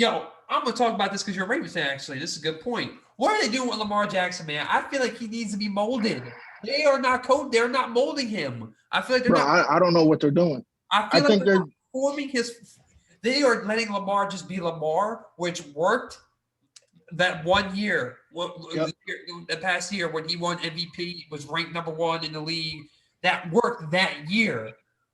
I'm going to talk about this because you're a Ravens fan, actually. This is a good point. What are they doing with Lamar Jackson, man? I feel like he needs to be molded. They are not they're not molding him. I feel like they're not. I don't know what they're doing. I feel like they're not forming They are letting Lamar just be Lamar, which worked that 1 year, the past year when he won MVP, was ranked number 1 in the league. That worked that year.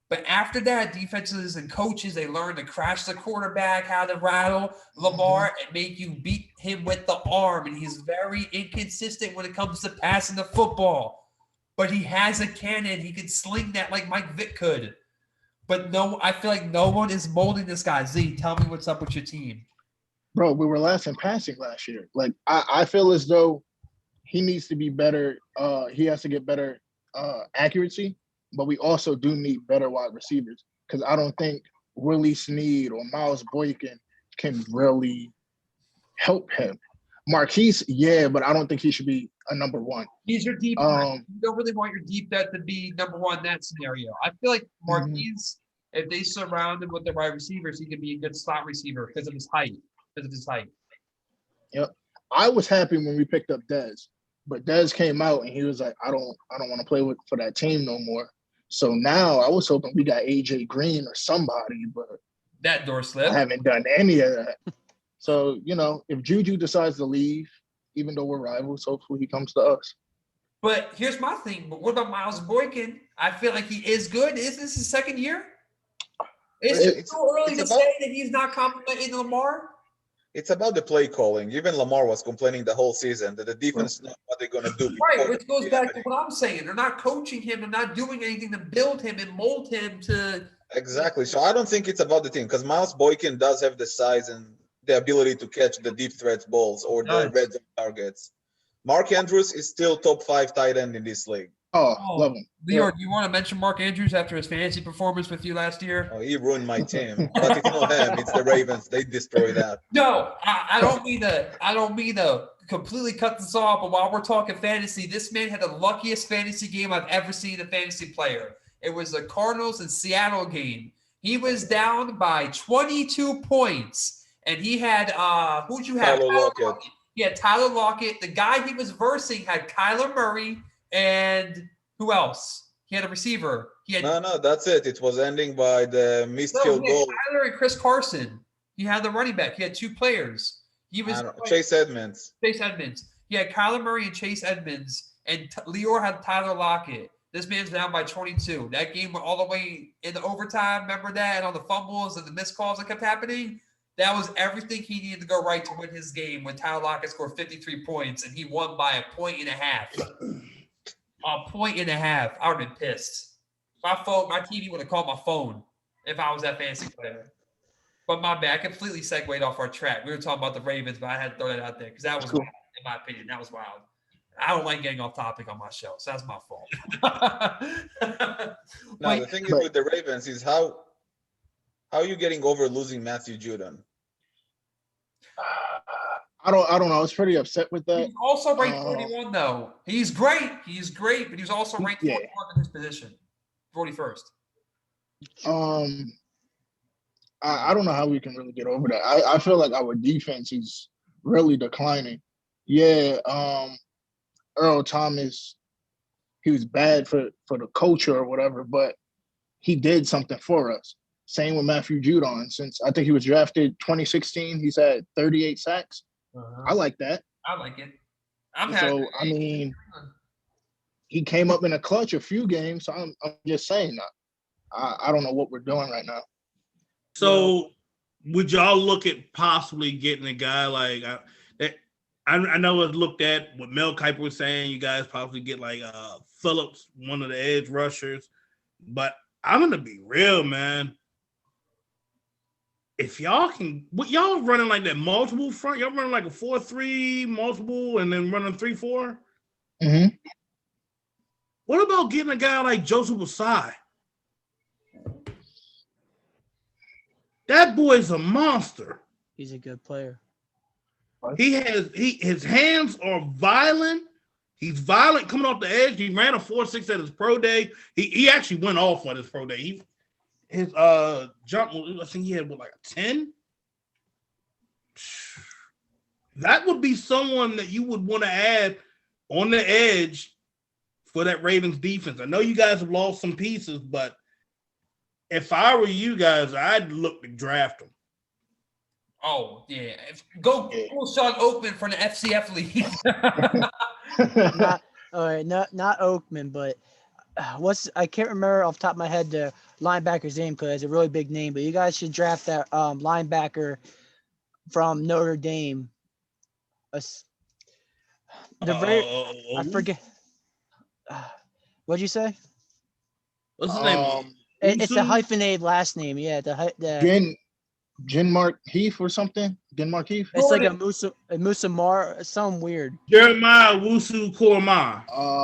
But after that, defenses and coaches, they learn to crash the quarterback, how to rattle Lamar and make you beat him with the arm. And he's very inconsistent when it comes to passing the football. But he has a cannon. He can sling that like Mike Vick could. But no, I feel like no one is molding this guy. Z, tell me what's up with your team. Bro, we were last in passing last year. Like, I feel as though he needs to be better. He has to get better accuracy, but we also do need better wide receivers because I don't think Willie Snead or Miles Boykin can really help him. Marquise, yeah, but I don't think he should be a number 1. He's your deep threat. You don't really want your deep threat to be number 1 in that scenario. I feel like Marquise, if they surround him with the right receivers, he could be a good slot receiver because of his height. Yep. I was happy when we picked up Dez, but Dez came out and he was like, I don't want to play for that team no more. So now I was hoping we got AJ Green or somebody, but that door slip. I haven't done any of that. So, if Juju decides to leave, even though we're rivals, hopefully he comes to us. But here's my thing. But what about Miles Boykin? I feel like he is good. Isn't this his second year? Is it too early to say that he's not complimenting Lamar? It's about the play calling. Even Lamar was complaining the whole season that the defense knows what they're going to do. Right, which goes back to what I'm saying. They're not coaching him. They're not doing anything to build him and mold him to. Exactly. So I don't think it's about the team because Miles Boykin does have the size and the ability to catch the deep threat balls or the red zone targets. Mark Andrews is still top 5 tight end in this league. Oh, love him. Lior, do you want to mention Mark Andrews after his fantasy performance with you last year? Oh, he ruined my team. But it's not him. It's the Ravens. They destroy that. No, I don't mean to completely cut this off, but while we're talking fantasy, this man had the luckiest fantasy game I've ever seen a fantasy player. It was the Cardinals and Seattle game. He was down by 22 points, and he had who'd you have? Tyler Lockett. He had Tyler Lockett. The guy he was versing had Kyler Murray. And who else? He had a receiver. No, that's it. It was ending by the missed field goal. Tyler and Chris Carson. He had the running back. He had 2 players. He was Chase Edmonds. He had Kyler Murray and Chase Edmonds, and Lior had Tyler Lockett. This man's down by 22. That game went all the way into overtime. Remember that? And all the fumbles and the missed calls that kept happening. That was everything he needed to go right to win his game when Tyler Lockett scored 53 points, and he won by a point and a half. A point and a half. I would have been pissed. My TV would have called my phone if I was that fantasy player. But my bad. I completely segued off our track. We were talking about the Ravens, but I had to throw that out there because that was wild, in my opinion. That was wild. I don't like getting off topic on my show, so that's my fault. Now, the thing is with the Ravens is how are you getting over losing Matthew Judon? I don't know. I was pretty upset with that. He's also ranked 41, though. He's great, but he's also ranked 41 in his position, 41st. I don't know how we can really get over that. I feel like our defense is really declining. Yeah, Earl Thomas, he was bad for the culture or whatever, but he did something for us. Same with Matthew Judon. Since I think he was drafted 2016, he's had 38 sacks. I like that. I like it. I'm happy. So, I mean, he came up in a clutch a few games. So I'm just saying that. I don't know what we're doing right now. So would y'all look at possibly getting a guy like I know it looked at what Mel Kiper was saying. You guys probably get like Phillips, one of the edge rushers. But I'm going to be real, man. If y'all can, what y'all running like that multiple front? Y'all running like a 4-3 multiple and then running 3-4? Mm-hmm. What about getting a guy like Joseph Ossai? That boy's a monster. He's a good player. His hands are violent. He's violent coming off the edge. He ran a 4.6 at his pro day. He actually went off on his pro day. His jump, I think he had like a 10. That would be someone that you would want to add on the edge for that Ravens defense. I know you guys have lost some pieces, but if I were you guys, I'd look to draft him. Oh yeah, go Sean Oakman from the FCF league. Not all right, not Oakman, but I can't remember off the top of my head the linebacker's name because it's a really big name. But you guys should draft that linebacker from Notre Dame. I forget. What'd you say? What's his name? It's a hyphenated last name. Yeah, the Genmark Heath or something. Genmark Heath. It's like a Musa Mar, something weird. Jeremiah Wusu Korma.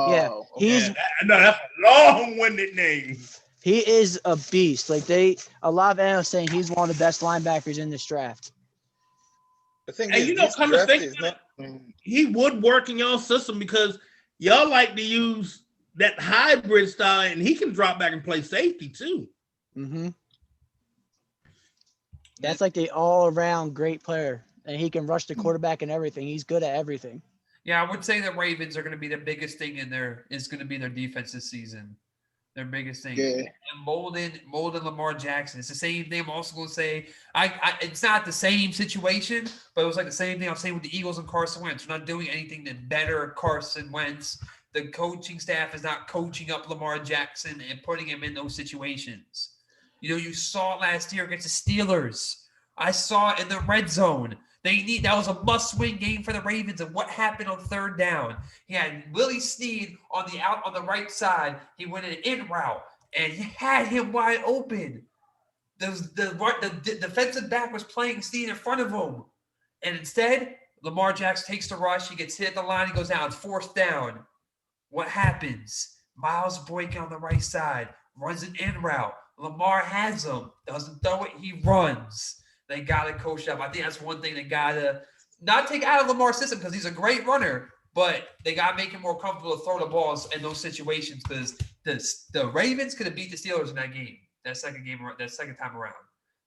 Yeah, that's a long-winded name. He is a beast. Like a lot of analysts saying he's one of the best linebackers in this draft. I think come to think, he would work in y'all system because y'all like to use that hybrid style, and he can drop back and play safety too. Mm-hmm. That's like the all-around great player, and he can rush the quarterback and everything. He's good at everything. Yeah, I would say the Ravens are going to be the biggest thing is going to be their defense this season. Their biggest thing. Yeah. And molding Lamar Jackson. It's the same thing. I'm also going to say it's not the same situation, but it was like the same thing I'm saying with the Eagles and Carson Wentz. We're not doing anything to better Carson Wentz. The coaching staff is not coaching up Lamar Jackson and putting him in those situations. You saw it last year against the Steelers. I saw it in the red zone. That was a must-win game for the Ravens. And what happened on third down? He had Willie Snead on the right side. He went in route, and he had him wide open. The defensive back was playing Snead in front of him, and instead, Lamar Jackson takes the rush. He gets hit at the line. He goes down. It's fourth down. What happens? Miles Boykin on the right side runs an in route. Lamar has him. Doesn't throw it. He runs. They got to coach up. I think that's one thing they got to not take out of Lamar's system because he's a great runner, but they got to make him more comfortable to throw the balls in those situations because the Ravens could have beat the Steelers in that game, that second time around.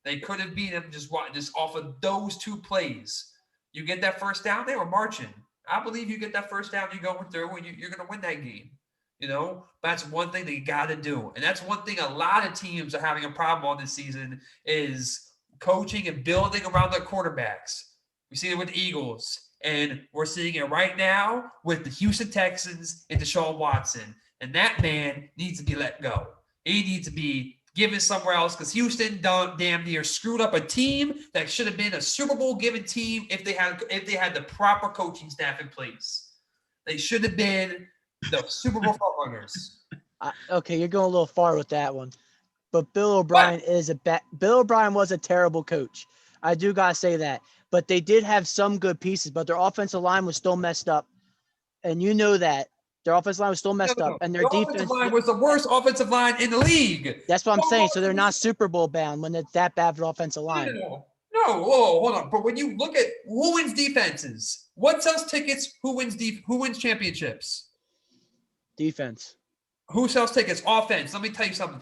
They could have beat them just off of those two plays. You get that first down, they were marching. I believe you get that first down, you're going through, and you're going to win that game. That's one thing they got to do. And that's one thing a lot of teams are having a problem on this season is coaching and building around their quarterbacks. We see it with the Eagles, and we're seeing it right now with the Houston Texans and Deshaun Watson. And that man needs to be let go. He needs to be given somewhere else because Houston damn near screwed up a team that should have been a Super Bowl given team if they had the proper coaching staff in place. They should have been the Super Bowl frontrunners. Okay, you're going a little far with that one. But Bill O'Brien Bill O'Brien was a terrible coach. I do gotta say that. But they did have some good pieces, but their offensive line was still messed up. And you know that. Their offensive line was still messed up. And their defense offensive line was the worst offensive line in the league. That's what I'm saying. So they're not Super Bowl bound when it's that bad of an offensive line. No, hold on. But when you look at who wins defenses, what sells tickets, who wins championships? Defense. Who sells tickets? Offense. Let me tell you something.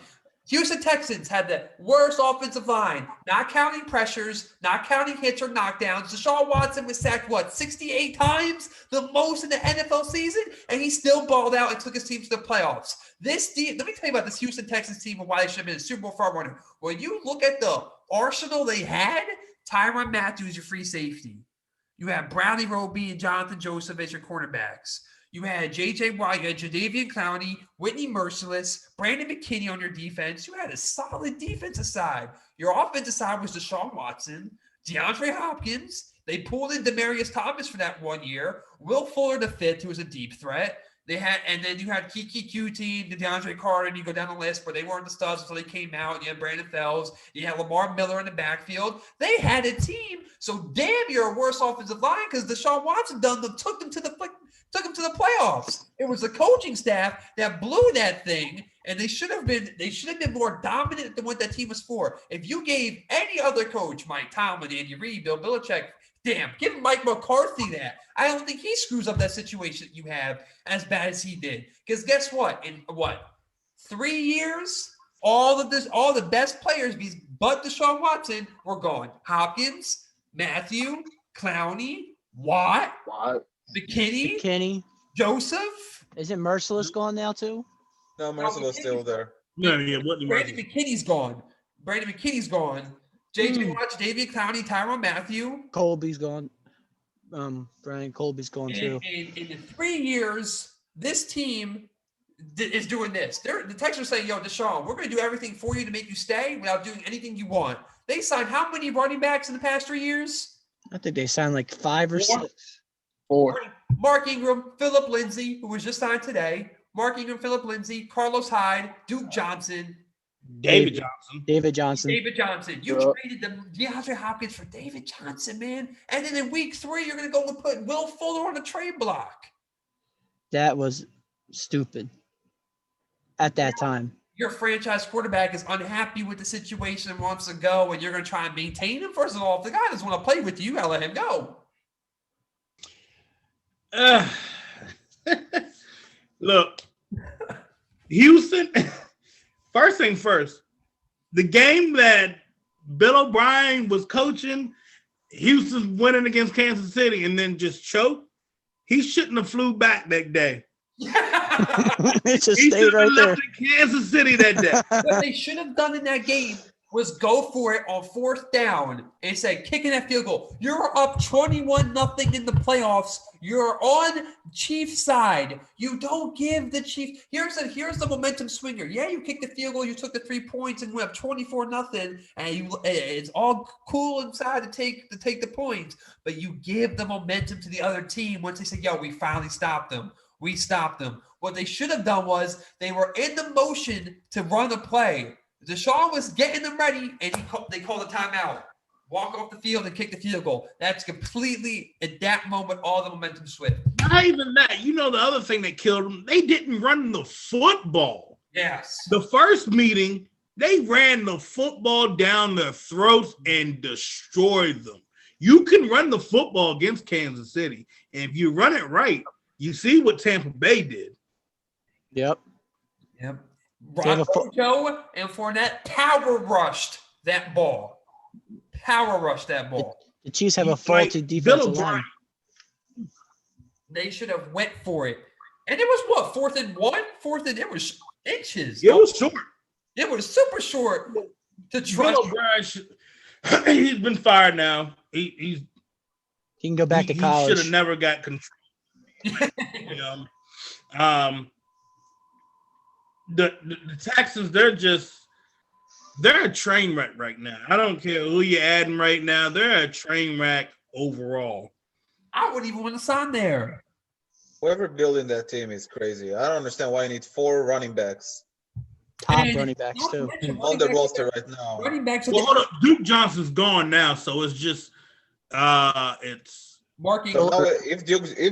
Houston Texans had the worst offensive line, not counting pressures, not counting hits or knockdowns. Deshaun Watson was sacked, 68 times? The most in the NFL season? And he still balled out and took his team to the playoffs. Let me tell you about this Houston Texans team and why they should have been a Super Bowl frontrunner. When you look at the arsenal they had, Tyrann Mathieu is your free safety. You have Brownie Roby and Jonathan Joseph as your cornerbacks. You had J.J. Watt, you had Jadeveon Clowney, Whitney Merciless, Brandon McKinney on your defense. You had a solid defensive side. Your offensive side was Deshaun Watson, DeAndre Hopkins. They pulled in Demaryius Thomas for that 1 year. Will Fuller the fifth, who was a deep threat. And then you had Kiki Cutie, DeAndre Carter, and you go down the list, but they weren't the studs until they came out. You had Brandon Fells. You had Lamar Miller in the backfield. They had a team. So damn, you're a worse offensive line because Deshaun Watson took them to the playoffs. It was the coaching staff that blew that thing, and they should have been more dominant than what that team was for. If you gave any other coach, Mike Tomlin, Andy Reid, Bill Belichick, damn, give Mike McCarthy that. I don't think he screws up that situation that you have as bad as he did. Because guess what? In 3 years, all the best players, but Deshaun Watson, were gone. Hopkins, Matthew, Clowney, Watt. McKinney, Joseph. Isn't Merciless gone now too? No, Merciless still there. Yeah. Brandon McKinney's gone. JJ Watch, David Clowney, Tyrann Mathieu. Colby's gone. Brian Colby's gone too. And in the 3 years, this team is doing this. The Texans are saying, yo, Deshaun, we're going to do everything for you to make you stay without doing anything you want. They signed how many running backs in the past 3 years? I think they signed like 5 or 6. 4. Mark Ingram, Philip Lindsay, who was just signed today. Mark Ingram, Philip Lindsay, Carlos Hyde, Duke Johnson. David Johnson. David Johnson. You traded them DeAndre Hopkins for David Johnson, man. And then in week 3, you're going to go and put Will Fuller on the trade block. That was stupid at that time. Your franchise quarterback is unhappy with the situation and wants to go, and you're going to try and maintain him? First of all, if the guy doesn't want to play with you, you got to let him go. Look, Houston, first thing first, the game that Bill O'Brien was coaching, Houston's winning against Kansas City and then just choked. He shouldn't have flew back that day. It just He stayed should right have there. left in Kansas City that day. What they should have done in that game was go for it on 4th down and say, kicking that field goal. You're up 21-0 in the playoffs. You're on Chiefs side. You don't give the Chiefs. Here's the momentum swinger. Yeah, you kicked the field goal. You took the 3 points and went up 24-0. And it's all cool inside to take the points. But you give the momentum to the other team once they say, yo, we finally stopped them. We stopped them. What they should have done was they were in the motion to run a play. Deshaun was getting them ready, and they called a timeout. Walk off the field and kick the field goal. That's completely, at that moment, all the momentum switched. Not even that. You know the other thing that killed them? They didn't run the football. Yes. The first meeting, they ran the football down their throats and destroyed them. You can run the football against Kansas City, and if you run it right, you see what Tampa Bay did. Yep. Joe and Fournette power rushed that ball. The Chiefs have a faulty defensive line. They should have went for it. And it was what? 4th and 1? It was inches. It was short. It was super short to trust. He's been fired now. He can go back to college. He should have never got control. The Texans, they're a train wreck right now. I don't care who you're adding right now. They're a train wreck overall. I wouldn't even want to sign there. Whoever building that team is crazy. I don't understand why you need 4 running backs Top running backs too. on the roster right now. Running backs. Well, hold up. Duke Johnson's gone now, so it's just it's Marking. So now, if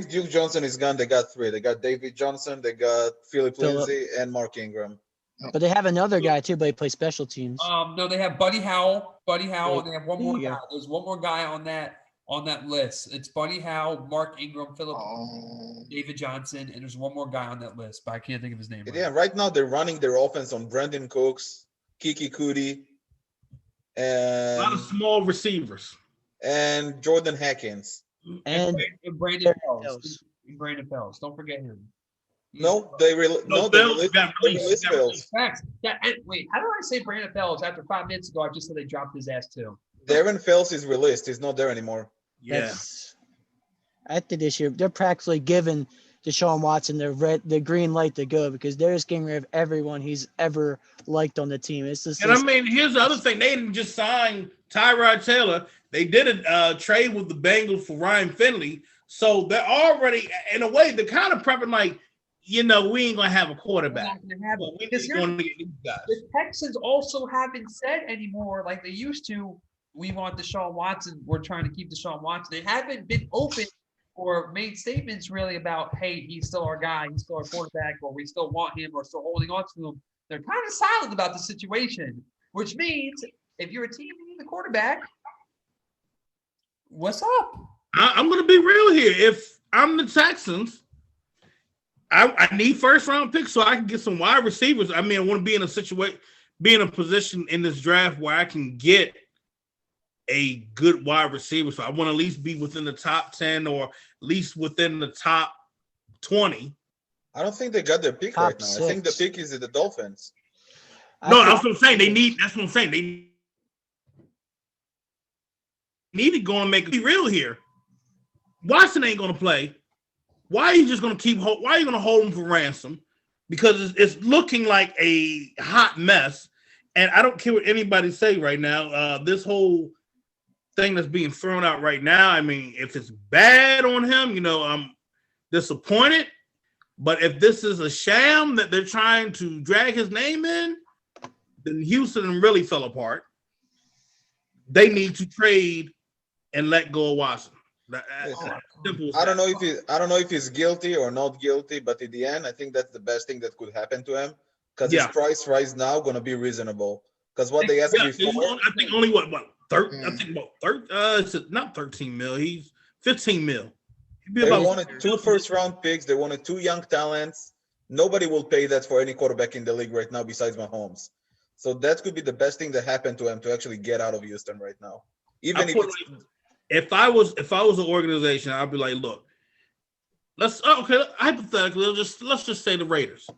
Duke Johnson is gone, they got 3. They got David Johnson, they got Philip Lindsay, and Mark Ingram. But they have another guy too, but he plays special teams. No, they have Buddy Howell, and they have one more There you guy. go. There's one more guy on that list. It's Buddy Howell, Mark Ingram, Philip, David Johnson, and there's one more guy on that list, but I can't think of his name. Yeah, right now they're running their offense on Brandon Cooks, Kiki Cudi, a lot of small receivers. and Jordan Hackins. And Brandon Fells. Fells. Brandon Fells. Don't forget him. No, they released Fells. Facts. Wait, how did I say Brandon Fells after 5 minutes ago? I just said they dropped his ass too. Darren Fells is released. He's not there anymore. Yeah. I think this year they're practically giving Deshaun Watson the green light to go because they're just getting rid of everyone he's ever liked on the team. It's just, And I mean, here's the other thing: they didn't just sign Tyrod Taylor; they did a trade with the Bengals for Ryan Finley. So they're already, in a way, they're kind of prepping like, we ain't gonna have a quarterback. We're not gonna have it. We're just going to get these guys. The Texans also haven't said anymore like they used to. We want Deshaun Watson. We're trying to keep Deshaun Watson. They haven't been open or made statements really about, hey, he's still our guy, he's still our quarterback, or we still want him, or still holding on to him. They're kind of silent about the situation, which means if you're a team and you need the quarterback, what's up? I'm going to be real here. If I'm the Texans, I need first-round picks so I can get some wide receivers. I mean, I want to be in a situation, be in a position in this draft where I can get a good wide receiver. So I want to at least be within the top 10 or at least within the top 20. I don't think they got their pick Top right now. I think the 6. pick is the Dolphins. No, that's what I'm saying. That's what I'm saying. need to go and make it real here. Watson ain't going to play. Why are you just going to why are you going to hold him for ransom? Because it's looking like a hot mess. And I don't care what anybody say right now. This whole thing that's being thrown out right now, I mean, if it's bad on him, I'm disappointed. But if this is a sham that they're trying to drag his name in, then Houston really fell apart. They need to trade and let go of Watson. I don't know if he's guilty or not guilty, but in the end, I think that's the best thing that could happen to him because his price right now going to be reasonable. Because what they asked before, I think only not 13 mil. He's 15 mil. They wanted 2 first-round picks. They wanted 2 young talents. Nobody will pay that for any quarterback in the league right now besides Mahomes. So that could be the best thing that happened to him to actually get out of Houston right now. Even if I was an organization, I'd be like, look, hypothetically, let's just say the Raiders.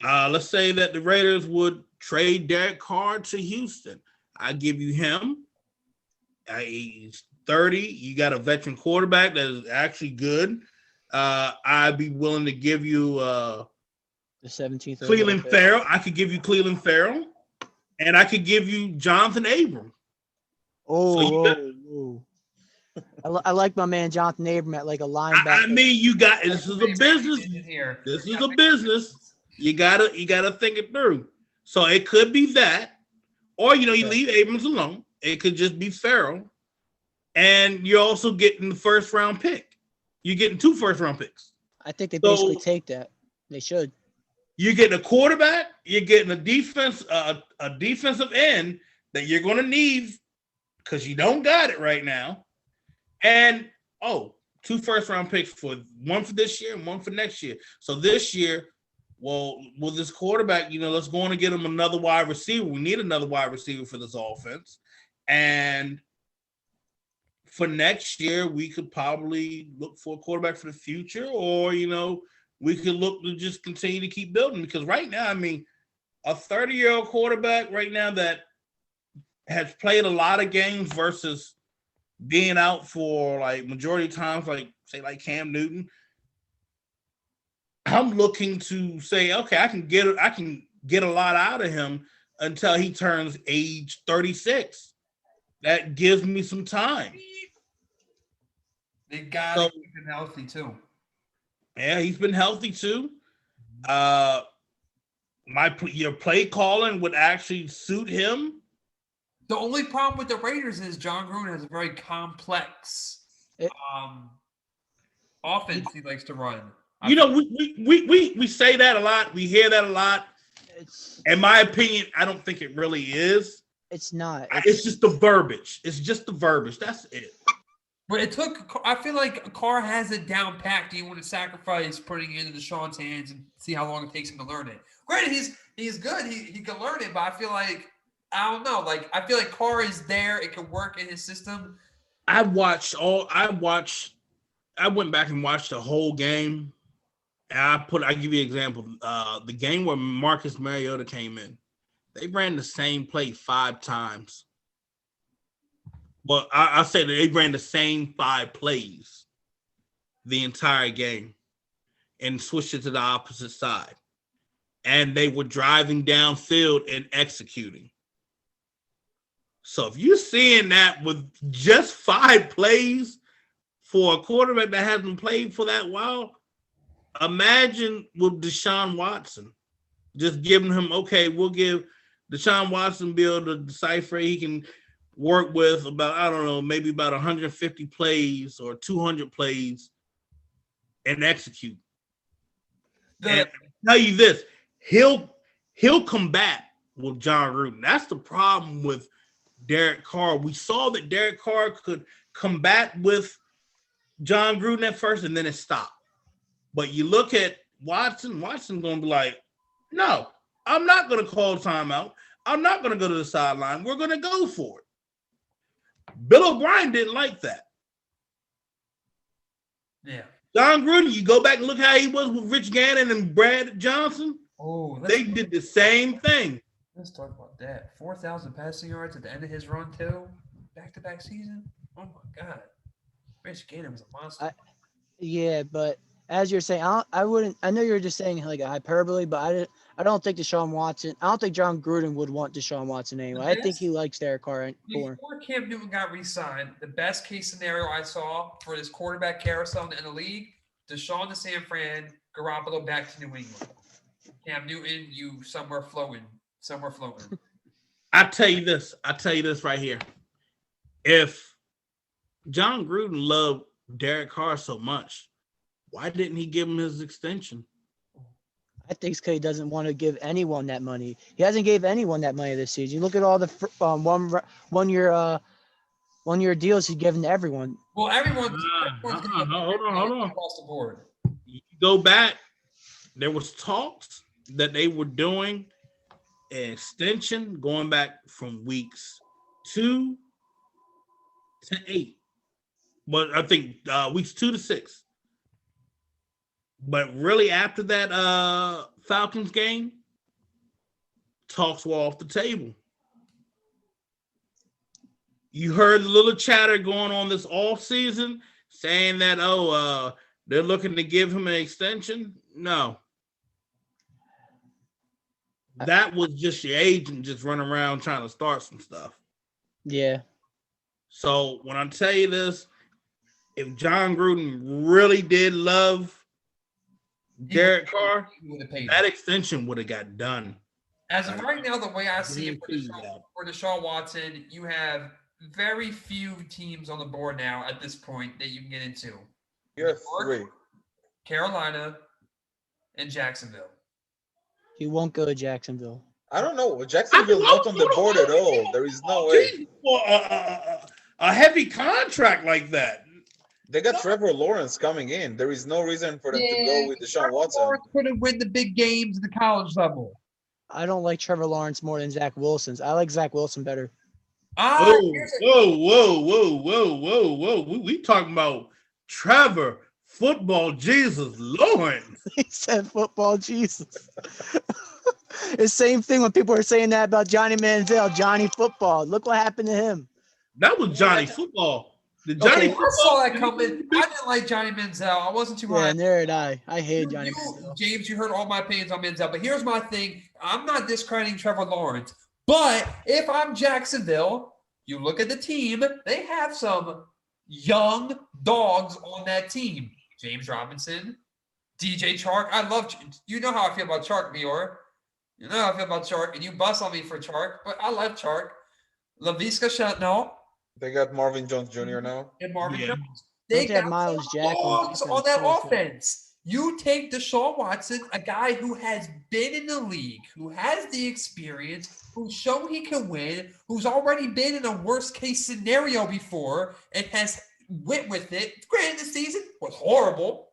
Let's say that the Raiders would trade Derek Carr to Houston. I give you him. He's 30. You got a veteran quarterback that is actually good. I'd be willing to give you the 17th Cleveland Farrell. I could give you Cleveland Farrell, and I could give you Jonathan Abram. I like my man Jonathan Abram at like a linebacker. I mean, this is a business. This is a business. You gotta think it through. So it could be that, or you leave Abrams alone. It could just be Farrell, and you're also getting the first round pick. You're getting 2 first round picks. I think they basically take that. They should. You're getting a quarterback. You're getting a defensive end that you're going to need because you don't got it right now. And 2 first round picks for one for this year and one for next year. So this year, with this quarterback, let's go on and get him another wide receiver. We need another wide receiver for this offense. And for next year, we could probably look for a quarterback for the future, or, we could look to just continue to keep building. Because right now, I mean, a 30-year-old quarterback right now that has played a lot of games versus being out for like majority of times, like Cam Newton, I'm looking to say, okay, I can get a lot out of him until he turns age 36. That gives me some time. They got to keep him healthy too. Yeah, he's been healthy too. Your play calling would actually suit him. The only problem with the Raiders is John Gruden has a very complex offense he likes to run. We say that a lot. We hear that a lot. In my opinion, I don't think it really is. It's not. It's just the verbiage. It's just the verbiage. That's it. But I feel like Carr has it down packed. Do you want to sacrifice putting it into Deshaun's hands and see how long it takes him to learn it? Granted, he's good. He can learn it, but I feel like, I don't know. Like, I feel like Carr is there. It can work in his system. I went back and watched the whole game. And I'll give you an example. The game where Marcus Mariota came in, they ran the same play 5 times. Well, I'll say that they ran the same 5 plays the entire game and switched it to the opposite side. And they were driving downfield and executing. So if you're seeing that with just 5 plays for a quarterback that hasn't played for that while, imagine with Deshaun Watson. Just giving him, okay, we'll give Deshaun Watson be able to decipher. He can work with maybe about 150 plays or 200 plays and execute. And I'll tell you this, he'll combat with John Gruden. That's the problem with Derek Carr. We saw that Derek Carr could combat with John Gruden at first and then it stopped. But you look at Watson going to be like, no, I'm not going to call timeout. I'm not going to go to the sideline. We're going to go for it. Bill O'Brien didn't like that. Yeah. John Gruden, you go back and look how he was with Rich Gannon and Brad Johnson. They did the same thing. Let's talk about that. 4,000 passing yards at the end of his run too. back-to-back season. Oh my God, Rich Gannon was a monster. Yeah, but as you're saying, I wouldn't. I know you're just saying like a hyperbole, but I don't think Deshaun Watson. I don't think John Gruden would want Deshaun Watson anyway. I think he likes Derek Carr more. Before Cam Newton got re-signed, the best case scenario I saw for this quarterback carousel in the league: Deshaun to San Fran, Garoppolo back to New England. Cam Newton, you somewhere floating. I tell you this right here. If John Gruden loved Derek Carr so much, why didn't he give him his extension? I think it's because he doesn't want to give anyone that money. He hasn't gave anyone that money this season. You look at all the one year deals he's given to everyone. Well, everyone's hold on. across the board. You go back, there was talks that they were doing an extension going back from weeks 2 to 8. But I think weeks 2 to 6. But really after that Falcons game, talks were off the table. You heard a little chatter going on this off season saying that, they're looking to give him an extension. No. That was just your agent just running around trying to start some stuff. Yeah. So when I tell you this, if John Gruden really did love Derek Carr, that extension would have got done. As of right now, the way I see it for Deshaun Watson, you have very few teams on the board now at this point that you can get into. You have 3. Carolina and Jacksonville. He won't go to Jacksonville. I don't know. Jacksonville not on the board at all. There is no way. A heavy contract like that. They got Trevor Lawrence coming in. There is no reason for them to go with Deshaun Watson. Lawrence couldn't win the big games at the college level. I don't like Trevor Lawrence more than Zach Wilson's. I like Zach Wilson better. Whoa. We talking about Trevor Football Jesus Lawrence. He said football Jesus. The same thing when people are saying that about Johnny Manziel, Johnny Football. Look what happened to him. That was Johnny Football. I saw that coming. I didn't like Johnny Manziel. I wasn't too high. Yeah, there it I hate Johnny Manziel. James, you heard all my opinions on Manziel, but here's my thing. I'm not discrediting Trevor Lawrence, but if I'm Jacksonville, you look at the team, they have some young dogs on that team. James Robinson, DJ Chark. I love you know how I feel about Chark, Lior. You know how I feel about Chark, and you bust on me for Chark, but I love Chark. Laviska Shenault. They got Marvin Jones Jr. now. And Marvin Jones. They got Miles Jack on that offense. You take Deshaun Watson, a guy who has been in the league, who has the experience, who's shown he can win, who's already been in a worst case scenario before and has went with it. Granted, the season was horrible,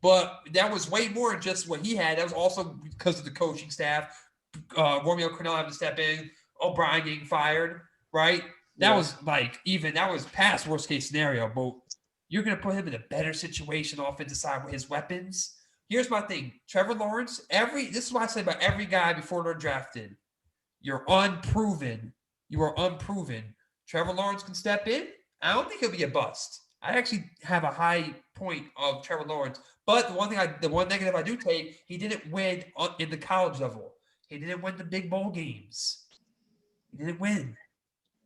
but that was way more than just what he had. That was also because of the coaching staff, Romeo Crennel having to step in, O'Brien getting fired, right? That was that was past worst case scenario, but you're going to put him in a better situation offensive side with his weapons. Here's my thing. Trevor Lawrence, this is what I say about every guy before they're drafted. You're unproven. You are unproven. Trevor Lawrence can step in. I don't think he'll be a bust. I actually have a high point of Trevor Lawrence. But the one negative I do take, he didn't win in the college level. He didn't win the big bowl games. He didn't win.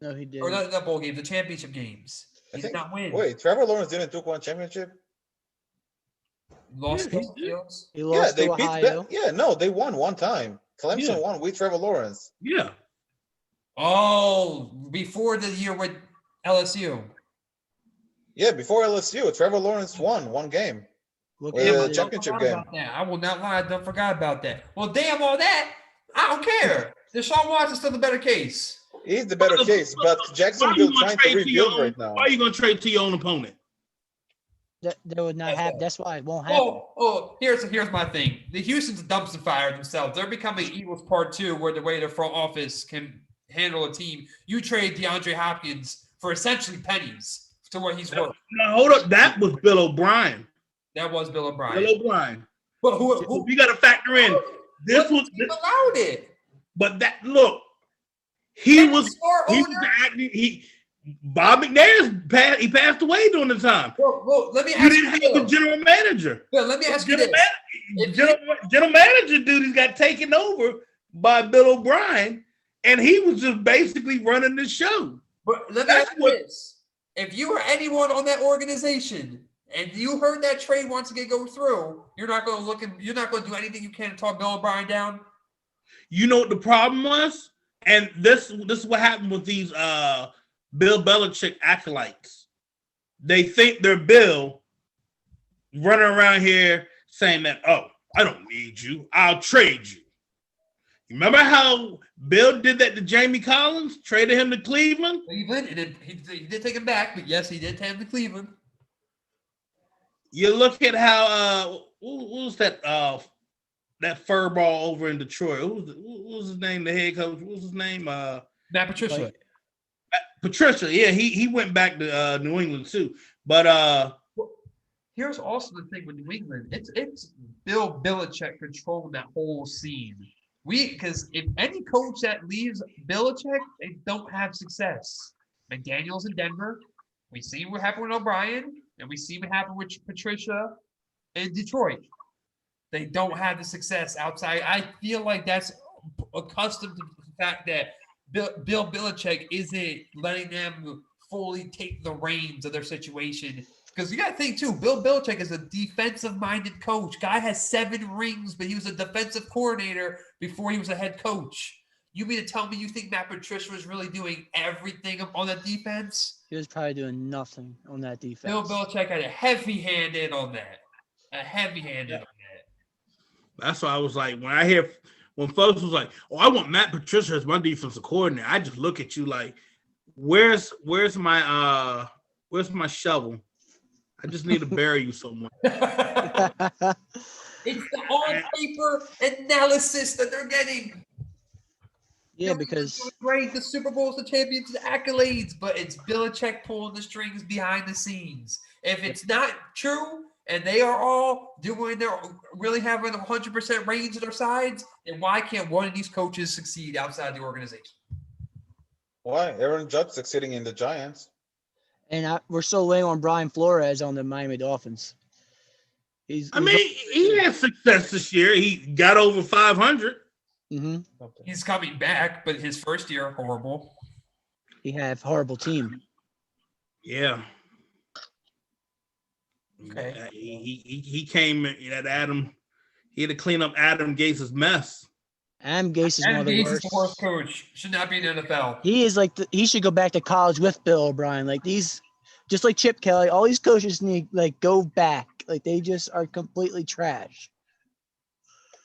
No, he didn't. Or not bowl games, the championship games. He did not win. Wait, Trevor Lawrence didn't took one championship? Lost Fields? He lost to Ohio. They won one time. Clemson won with Trevor Lawrence. Yeah. Oh, before the year with LSU. Yeah, before LSU, Trevor Lawrence won one game. Championship game. I will not lie. I don't forgot about that. Well, damn all that. I don't care. Deshaun Watson's still the better case. He's the better case, but Jacksonville trying to rebuild right now. Why are you going to trade to your own opponent? That would not happen. That's why it won't happen. Here's my thing. The Houston's a dumpster fire themselves. They're becoming Eagles Part 2, where the way their front office can handle a team. You trade DeAndre Hopkins for essentially pennies to what he's worth. No, hold up. That was Bill O'Brien. That was Bill O'Brien. Bill O'Brien. But who you got to factor in. This was allowed it. But that look. He And was smart owner. acting. Bob McNair's he passed away during the time. Well, let me You ask didn't you have this. the general manager. Bill, let me ask you General, this. general manager duties got taken over by Bill O'Brien, and he was just basically running the show. But let me ask you this. If you were anyone on that organization and you heard that trade once again go through, you're not going to do anything you can to talk Bill O'Brien down? You know what the problem was? And this is what happened with these Bill Belichick acolytes. They think they're Bill running around here saying that, oh, I don't need you. I'll trade you. Remember how Bill did that to Jamie Collins? Traded him to Cleveland? Cleveland, he did take him back, but yes, he did take him to Cleveland. You look at how what was that furball over in Detroit? What was his name? The head coach. What was his name? Matt Patricia. Patricia. Yeah, he went back to New England too. But here's also the thing with New England. It's Bill Belichick controlling that whole scene. Because if any coach that leaves Belichick, they don't have success. McDaniels in Denver. We see what happened with O'Brien, and we see what happened with Patricia in Detroit. They don't have the success outside. I feel like that's accustomed to the fact that Bill Belichick isn't letting them fully take the reins of their situation. Because you got to think, too, Bill Belichick is a defensive-minded coach. Guy has 7 rings, but he was a defensive coordinator before he was a head coach. You mean to tell me you think Matt Patricia was really doing everything on that defense? He was probably doing nothing on that defense. Bill Belichick had a heavy hand in on that. A heavy hand in on that. That's why I was like, when folks was like, oh, I want Matt Patricia as my defensive coordinator, I just look at you like, where's my shovel? I just need to bury you somewhere. It's the on-paper analysis that they're getting. Yeah, because great, the Super Bowl's the champions, the accolades, but it's Belichick pulling the strings behind the scenes. If it's not true and they are all really having 100% reins on their sides, then why can't one of these coaches succeed outside the organization? Why? Aaron Judge succeeding in the Giants. and we're still waiting on Brian Flores on the Miami Dolphins. He had success this year. He got over 500. Mm-hmm. He's coming back, but his first year, horrible. He had a horrible team. Yeah. Okay. He came at Adam. He had to clean up Adam Gase's mess. Adam Gase is one of the worst. Is the worst coach. Should not be in the NFL. He is like he should go back to college with Bill O'Brien. Like these, just like Chip Kelly, all these coaches need go back. Like they just are completely trash.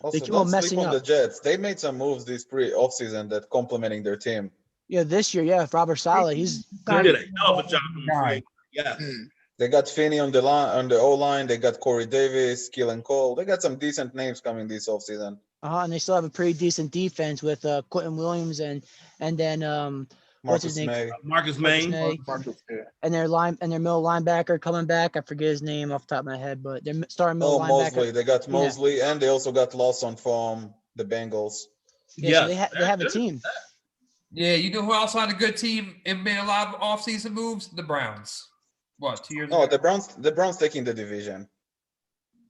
Also, They keep on messing sleep on up. the Jets. They made some moves this offseason that complementing their team. Yeah, this year, if Robert Saleh, he's He did a hell of a job. Yeah. They got Finney on the line, on the O-line. They got Corey Davis, Keelan Cole. They got some decent names coming this offseason. and they still have a pretty decent defense with Quentin Williams and then what's his name? May. Marcus May. And their middle linebacker coming back. I forget his name off the top of my head, but they're starting middle linebacker. Mosley. They got Mosley, and they also got Lawson from the Bengals. Yeah, so they have a team. Yeah, you know who else had a good team and made a lot of offseason moves? The Browns. What, 2 years ago? Oh, the Browns taking the division.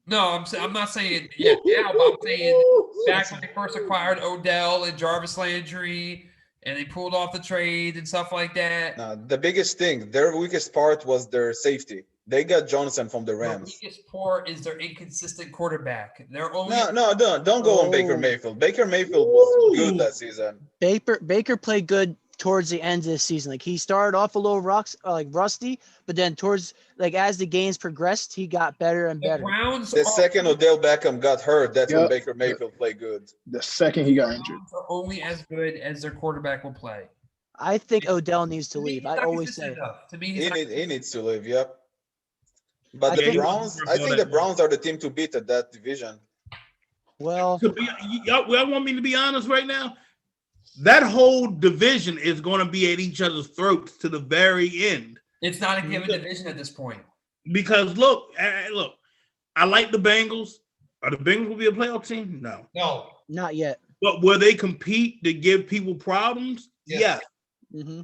No, I'm not saying now, but I'm saying back when they first acquired Odell and Jarvis Landry, and they pulled off the trade and stuff like that. Now, the biggest thing, their weakest part was their safety. They got Johnson from the Rams. The weakest part is their inconsistent quarterback. They're only Don't go on Baker Mayfield. Baker Mayfield was good that season. Baker played good towards the end of the season. Like he started off a little rusty, but then towards as the games progressed, he got better and better. The second Odell Beckham got hurt, that's when Baker Mayfield played good. The second he got injured. Are only as good as their quarterback will play. I think Odell needs to leave. I always say it. To me, He needs to leave, yep. But I the think- Browns, I think the Browns are the team to beat at that division. Well, Y'all want me to be honest right now? That whole division is going to be at each other's throats to the very end. it's not a given division at this point. Because look, I like the Bengals. Are the Bengals will be a playoff team? No. No. not yet. But will they compete to give people problems? Yes. Mhm.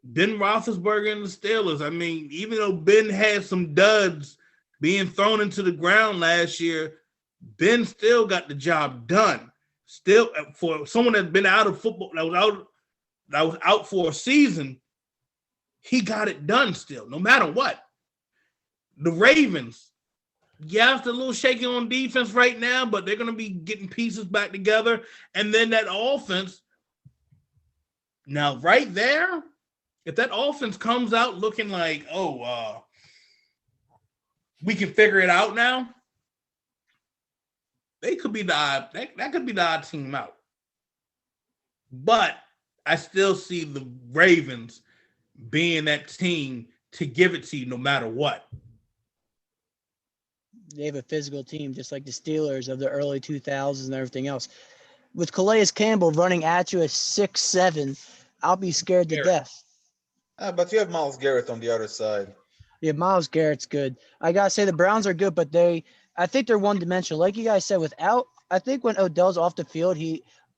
Ben Roethlisberger and the Steelers. I mean, even though Ben had some duds being thrown into the ground last year, Ben still got the job done. Still, for someone that's been out of football, that was out for a season, he got it done still, no matter what. The Ravens, yeah, it's a little shaky on defense right now, but they're going to be getting pieces back together. And then that offense, now right there, if that offense comes out looking like, we can figure it out now, they could be the odd, that could be the odd team out. But I still see the Ravens being that team to give it to you no matter what. They have a physical team, just like the Steelers of the early 2000s and everything else. With Calais Campbell running at you at 6'7", I'll be scared to death. But you have Myles Garrett on the other side. Yeah, Myles Garrett's good. I gotta say the Browns are good, but I think they're one-dimensional. Like you guys said, I think when Odell's off the field,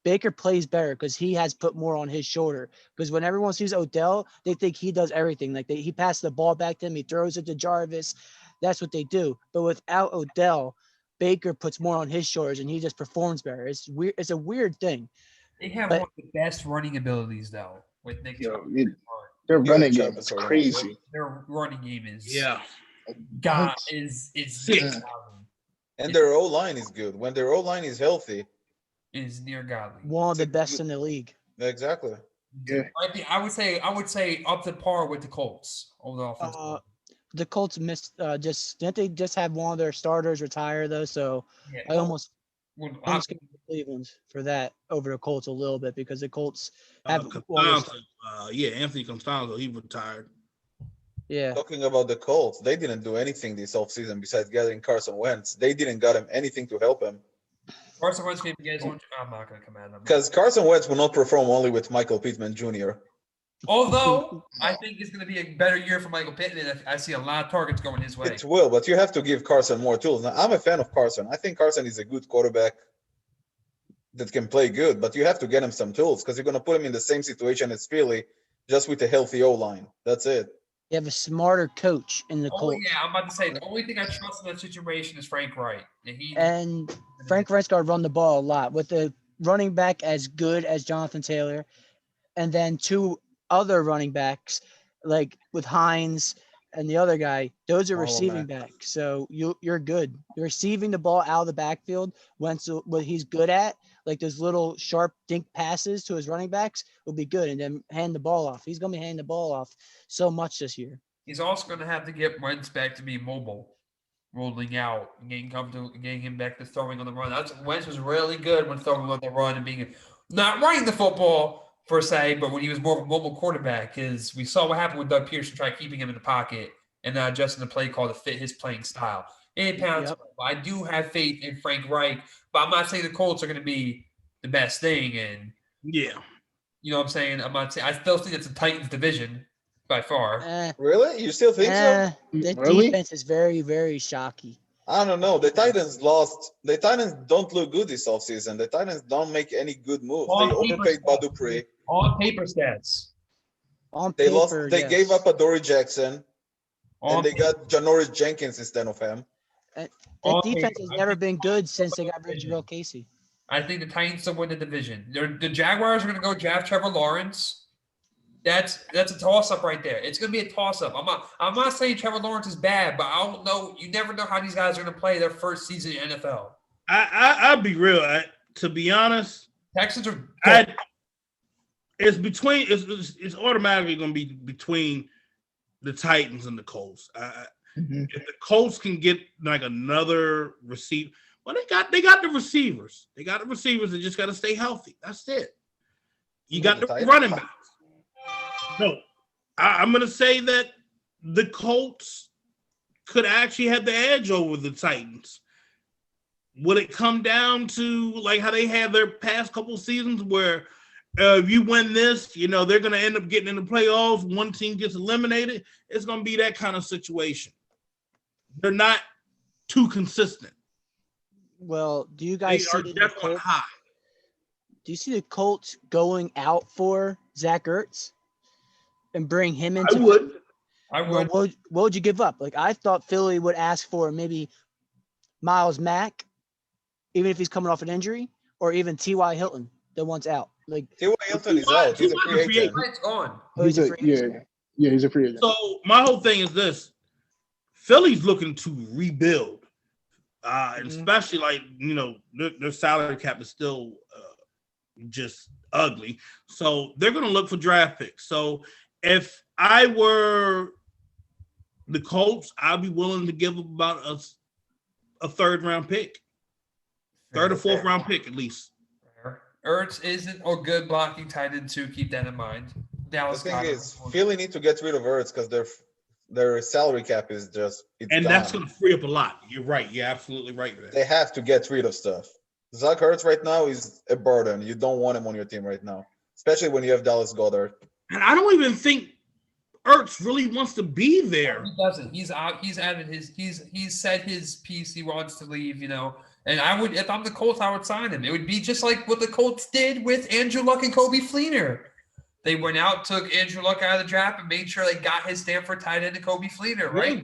Baker plays better because he has put more on his shoulder. Because when everyone sees Odell, they think he does everything. Like he passes the ball back to him, he throws it to Jarvis. That's what they do. But without Odell, Baker puts more on his shoulders and he just performs better. It's weird. It's a weird thing. They have one of the best running abilities though with Nick Chubb. Their running game is crazy. Their running game is sick. And their O-line is good. When their O-line is healthy, is near godly. One of the best in the league. Exactly. Yeah. I would say up to par with the Colts over the offense. The Colts missed didn't they just have one of their starters retire though? So I almost give Cleveland for that over the Colts a little bit because the Colts have Anthony Costanzo, he retired. Yeah. Talking about the Colts, they didn't do anything this offseason besides getting Carson Wentz. They didn't got him anything to help him. Carson Wentz maybe I'm not going to come at him. Because Carson Wentz will not perform only with Michael Pittman Jr. Although I think it's going to be a better year for Michael Pittman. I see a lot of targets going his way. It will, but you have to give Carson more tools. Now, I'm a fan of Carson. I think Carson is a good quarterback that can play good, but you have to get him some tools because you're going to put him in the same situation as Philly, just with a healthy O-line. That's it. You have a smarter coach in the Colts. Yeah, I'm about to say the only thing I trust in that situation is Frank Wright. And Frank Wright's got to run the ball a lot with the running back as good as Jonathan Taylor, and then two other running backs like with Hines and the other guy. Those are receiving backs, so you're good. You're receiving the ball out of the backfield. What he's good at, like those little sharp dink passes to his running backs, will be good, and then hand the ball off. He's gonna be handing the ball off so much this year. He's also going to have to get Wentz back to be mobile, rolling out, getting him back to throwing on the run. Wentz was really good when throwing on the run and being not running the football per se, but when he was more of a mobile quarterback. Because we saw what happened with Doug Pearson, trying keeping him in the pocket and adjusting the play call to fit his playing style. I do have faith in Frank Reich, but I'm not saying the Colts are going to be the best thing. And you know what I'm saying? I'm not saying I still think it's a Titans division by far. Really? You still think so? The defense is very, very shocky. I don't know. The Titans lost. The Titans don't look good this offseason. The Titans don't make any good moves. They overpaid Badupri. On paper stats. They gave up Adoree Jackson. And they got Janoris Jenkins instead of him. That defense has never been good since they got rid of Jarrell Casey. I think the Titans will win the division. The Jaguars are going to go draft Trevor Lawrence. That's a toss-up right there. It's going to be a toss-up. I'm not saying Trevor Lawrence is bad, but I don't know. You never know how these guys are going to play their first season in NFL. I'll be real. To be honest, Texans are. It's automatically going to be between the Titans and the Colts. If the Colts can get like another receiver, well, they got the receivers. They got the receivers. They just got to stay healthy. That's it. You got the running backs. No, I'm going to say that the Colts could actually have the edge over the Titans. Would it come down to like how they had their past couple seasons where if you win this, they're going to end up getting in the playoffs. One team gets eliminated. It's going to be that kind of situation. They're not too consistent. Well, do you guys see definitely high? Do you see the Colts going out for Zach Ertz and bring him into? I would. I Well, would. what would you give up? Like I thought Philly would ask for maybe Miles Mack, even if he's coming off an injury, or even T.Y. Hilton that wants out. Like T.Y. Hilton is out. He's a free agent. It's gone. oh, he's a free agent? Yeah, he's a free agent. So my whole thing is this: Philly's looking to rebuild, and especially like their salary cap is still just ugly. So they're going to look for draft picks. So if I were the Colts, I'd be willing to give them about a third round pick, third or fourth round pick at least. Ertz isn't a good blocking tight end too. Keep that in mind. The thing is, Philly need to get rid of Ertz because their salary cap is just and gone. That's going to free up a lot. You're right. You're absolutely right. Man. They have to get rid of stuff. Zach Ertz right now is a burden. You don't want him on your team right now, especially when you have Dallas Goedert. And I don't even think Ertz really wants to be there. He doesn't. He's out. He's added his. He's said his piece. He wants to leave. And I would, if I'm the Colts, I would sign him. It would be just like what the Colts did with Andrew Luck and Kobe Fleener. They went out, took Andrew Luck out of the draft, and made sure they got his Stanford tight end to Kobe Fleener, right? Yeah.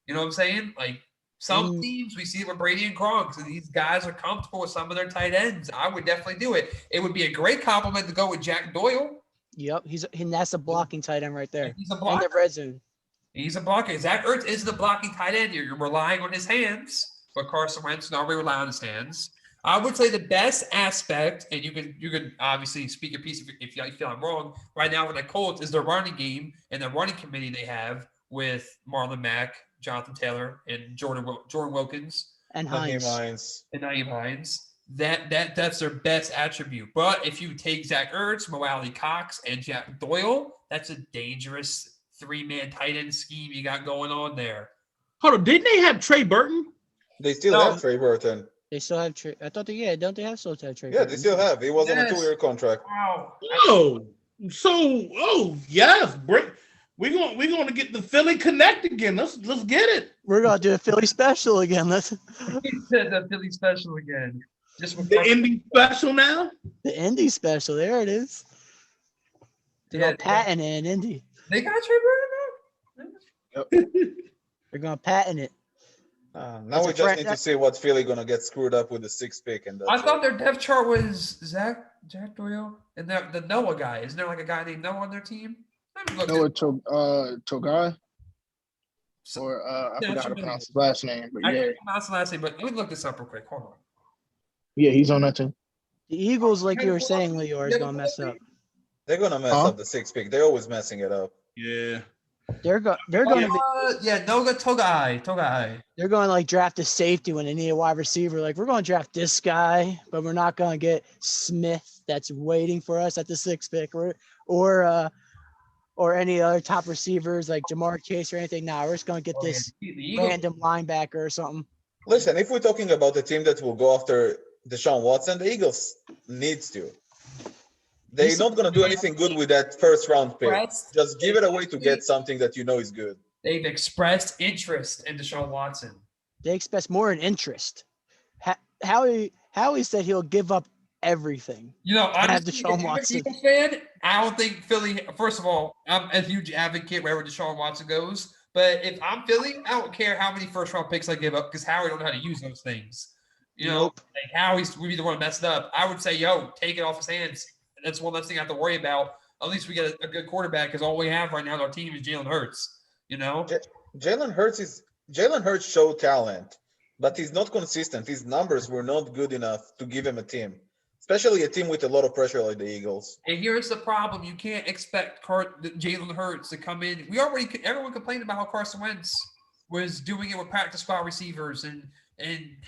You know what I'm saying? Like some teams, we see it with Brady and Gronk. So these guys are comfortable with some of their tight ends. I would definitely do it. It would be a great compliment to go with Jack Doyle. Yep, and that's a blocking tight end right there. He's a In blocker. the red zone. He's a blocker. Zach Ertz is the blocking tight end. You're relying on his hands, but Carson Wentz not really rely on his hands. I would say the best aspect, and you can obviously speak a piece if you feel I'm wrong. Right now, with the Colts is the running game and the running committee they have with Marlon Mack, Jonathan Taylor, and Jordan Wilkins And Naheem Hines. Hines. That's their best attribute. But if you take Zach Ertz, Mo Alley Cox, and Jack Doyle, that's a dangerous three-man tight end scheme you got going on there. Hold on, didn't they have Trey Burton? They still have Trey Burton. They still have Trey. I thought don't they have still have Trey? Yeah, they still have. He was on a Yes. 2-year contract. Wow. Yes, we're going to get the Philly Connect again. Let's get it. We're gonna do a Philly special again. Let's He said the Philly special again. Just with The Indy special now. the Indy special. There it is. They're gonna patent it in Indy. They got Trey Burton now? They're gonna patent it. Now we just need to see what Philly gonna get screwed up with the 6th pick. And I thought their depth chart was Jack Doyle and the Noah guy. Isn't there like a guy named Noah on their team? Noah Togai. Or I forgot how to pronounce his last name, but I yeah. can't pronounce the last name, but let me look this up real quick. Hold on. Yeah, he's on that team. The Eagles, like you were saying, Lior, is gonna mess up. they're gonna mess up the 6th pick. They're always messing it up. Yeah. They're going to be. Noah Togai. They're going to like draft a safety when they need a wide receiver. Like we're going to draft this guy, but we're not going to get Smith that's waiting for us at the 6th pick, or any other top receivers like Jamar Chase or anything. Nah, we're just going to get this random linebacker or something. Listen, if we're talking about a team that will go after Deshaun Watson, the Eagles needs to. They're not going to do anything good with that 1st round pick. Just give it away to get something that you know is good. They've expressed interest in Deshaun Watson. They express more in interest. Howie said he'll give up everything. Honestly, Deshaun if you're Watson. an Eagles fan, I don't think Philly. First of all, I'm a huge advocate wherever Deshaun Watson goes. But if I'm Philly, I don't care how many 1st round picks I give up because Howie don't know how to use those things. Like Howie would be the one to mess it up. I would say, take it off his hands. That's one less thing I have to worry about. At least we get a good quarterback because all we have right now on our team is Jalen Hurts. Jalen Hurts showed talent, but he's not consistent. His numbers were not good enough to give him a team, especially a team with a lot of pressure like the Eagles. And here's the problem: you can't expect Jalen Hurts to come in. Everyone complained about how Carson Wentz was doing it with practice squad receivers and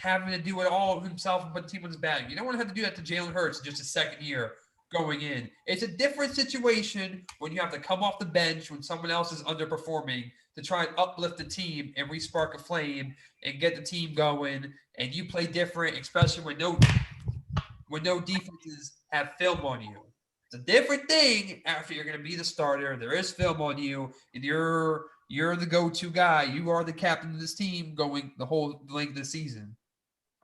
having to do it all himself and put the team on his back. You don't want to have to do that to Jalen Hurts in just his 2nd year going in. It's a different situation when you have to come off the bench when someone else is underperforming to try and uplift the team and re-spark a flame and get the team going. And you play different, especially when no defenses have film on you. It's a different thing after you're going to be the starter. There is film on you, and you're the go-to guy. You are the captain of this team going the whole length of the season.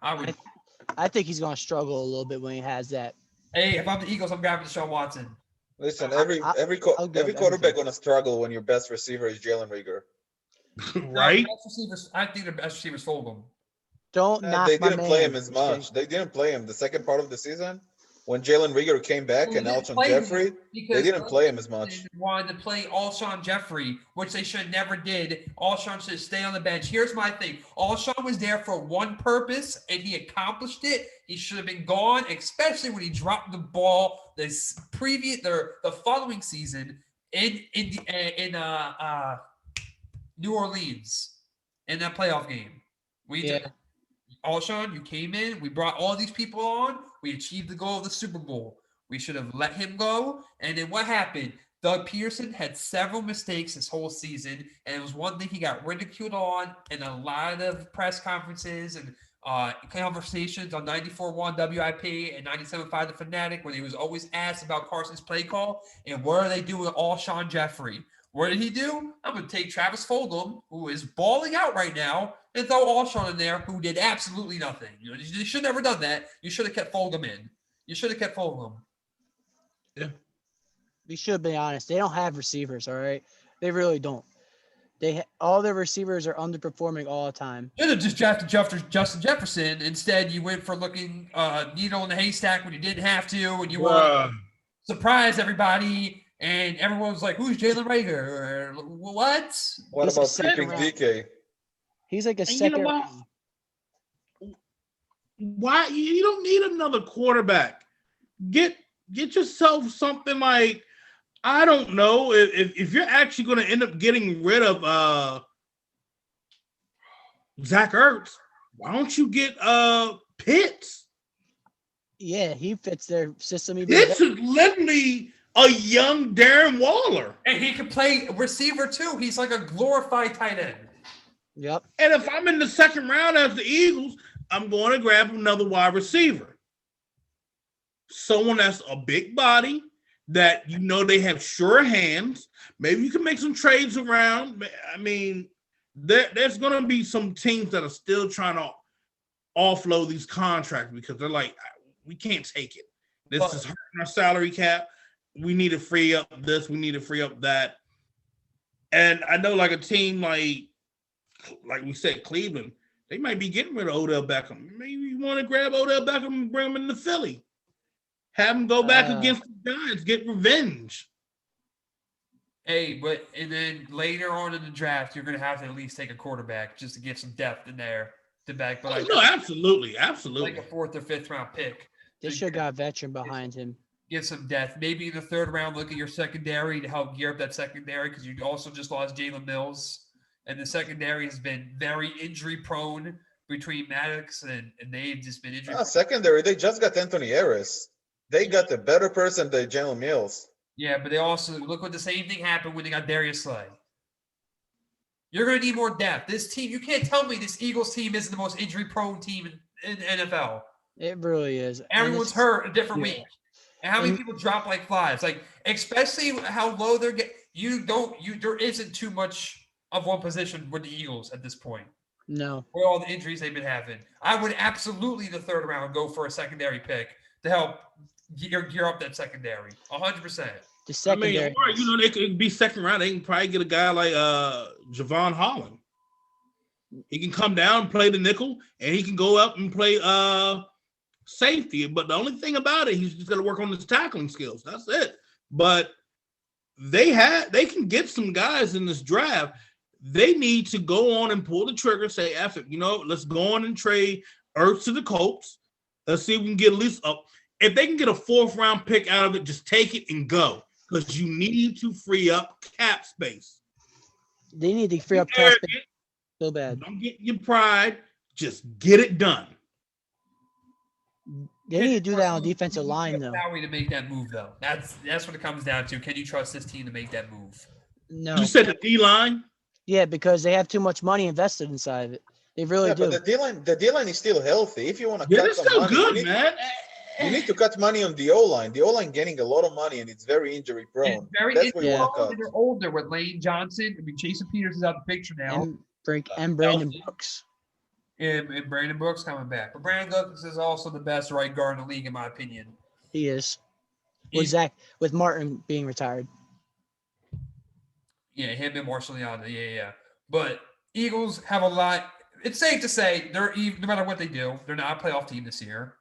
I think he's going to struggle a little bit when he has that. Hey, if I'm the Eagles, I'm grabbing Deshaun Watson. Listen, I'll every give quarterback everything. gonna struggle when your best receiver is Jalen Rieger. Right? No, best receivers, I think the best receivers fold them. Don't knock They my didn't play man. him as Just kidding. much. They didn't play him the second part of the season when Jalen Rieger came back Well, and they didn't Alshon play him Jeffrey. They because didn't play him as much. they wanted to play Alshon Jeffrey, which they should never did. Alshon should stay on the bench. Here's my thing: Alshon was there for one purpose, and he accomplished it. He should have been gone, especially when he dropped the ball the following season in New Orleans in that playoff game. Alshon, you came in. We brought all these people on. We achieved the goal of the Super Bowl. We should have let him go. And then what happened? Doug Peterson had several mistakes this whole season, and it was one thing he got ridiculed on in a lot of press conferences and conversations on 94.1 WIP and 97.5 The Fanatic when he was always asked about Carson's play call and what are they doing with Alshon Jeffrey. What did he do? I'm going to take Travis Fulgham, who is balling out right now, and throw Alshon in there, who did absolutely nothing. You should have never done that. You should have kept Fulgham in. You should have kept Fulgham. Yeah. We should be honest. They don't have receivers, all right? They really don't. All their receivers are underperforming all the time. You should have just drafted Justin Jefferson. Instead, you went for looking needle in the haystack when you didn't have to, and you want to surprise everybody. And everyone was like, "Who's Jalen Rieger?" What? What He's about a second keeping round. DK? He's like a And you second. know what? Why you don't need another quarterback? Get yourself something like, I don't know, if you're actually going to end up getting rid of Zach Ertz, why don't you get Pitts? Yeah, he fits their system. Pitts is literally a young Darren Waller. And he can play receiver too. He's like a glorified tight end. Yep. And if I'm in the second round as the Eagles, I'm going to grab another wide receiver. Someone that's a big body, that you know they have sure hands. Maybe you can make some trades around. I mean, there's going to be some teams that are still trying to offload these contracts because they're like, we can't take it. This is hurting our salary cap. We need to free up this. We need to free up that. And I know like a team like we said, Cleveland, they might be getting rid of Odell Beckham. Maybe you want to grab Odell Beckham and bring him into Philly. Have him go back against the Giants, get revenge. Hey, and then later on in the draft, you're going to have to at least take a quarterback just to get some depth in there to back. But no, absolutely. Like a 4th or 5th round pick. They should have got a veteran behind him. Get some depth. Maybe in the 3rd round, look at your secondary to help gear up that secondary because you also just lost Jalen Mills. And the secondary has been very injury prone between Maddox and they've just been injury prone. Secondary, they just got Anthony Harris. They got a better person than Jalen Mills. Yeah, but they also look what the same thing happened when they got Darius Slay. You're going to need more depth. This team, you can't tell me this Eagles team isn't the most injury prone team in the NFL. It really is. Everyone's hurt a different week. And how many people drop like flies? Like, especially how low they're getting. There isn't too much of one position with the Eagles at this point. No. With all the injuries they've been having. I would absolutely, the 3rd round, go for a secondary pick to help gear up that secondary. 100%. The secondary. I mean, or, they could be second round. They can probably get a guy like Javon Holland. He can come down and play the nickel, and he can go up and play safety. But the only thing about it, he's just got to work on his tackling skills. That's it. But they can get some guys in this draft. They need to go on and pull the trigger, say, F it, let's go on and trade Ertz to the Colts. Let's see if we can get at least if they can get a 4th round pick out of it, just take it and go. Because you need to free up cap space. They need to free up cap space so bad. Don't get your pride. Just get it done. They need to do that on defensive line, though. Salary to make that move, though. That's what it comes down to. Can you trust this team to make that move? No. You said the D-line? Yeah, because they have too much money invested inside of it. They really do. But the D-line is still healthy. If you want to Yeah, cut it's some still money, good, man. You need to cut money on the O-line. The O-line getting a lot of money, and it's very injury prone. That's what you want to cut. They're older with Lane Johnson. I mean, Jason Peters is out of the picture now. And Brandon Brooks. And Brandon Brooks coming back. But Brandon Brooks is also the best right guard in the league, in my opinion. He is. He- With Martin being retired. Yeah, him and Marcelliana. Yeah. But Eagles have a lot. It's safe to say no matter what they do, they're not a playoff team this year.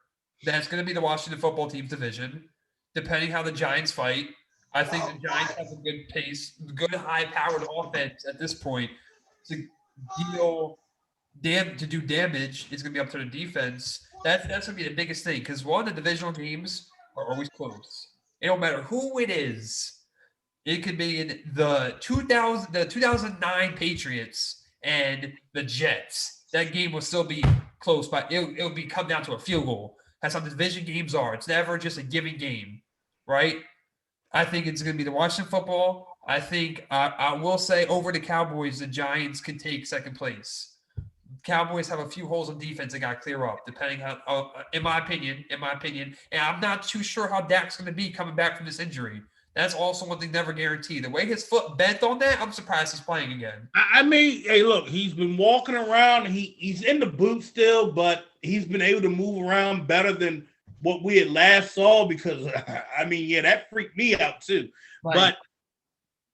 That's going to be the Washington football team's division. Depending how the Giants fight, I think the Giants have a good pace, good high-powered offense at this point to do damage. It's going to be up to the defense. That's going to be the biggest thing because the divisional games are always close. It don't matter who it is. It could be in the 2009 Patriots and the Jets. That game will still be close, but it'll be come down to a field goal. That's how the division games are. It's never just a given game, right? I think it's going to be the Washington football. I think I will say over the Cowboys, the Giants can take second place. Cowboys have a few holes in defense they got to clear up, depending how, in my opinion. And I'm not too sure how Dak's going to be coming back from this injury. That's also one thing never guaranteed. The way his foot bent on that, I'm surprised he's playing again. I mean, hey, look, he's been walking around. He's in the boot still, but he's been able to move around better than what we had last saw because, I mean, yeah, that freaked me out too. Right. But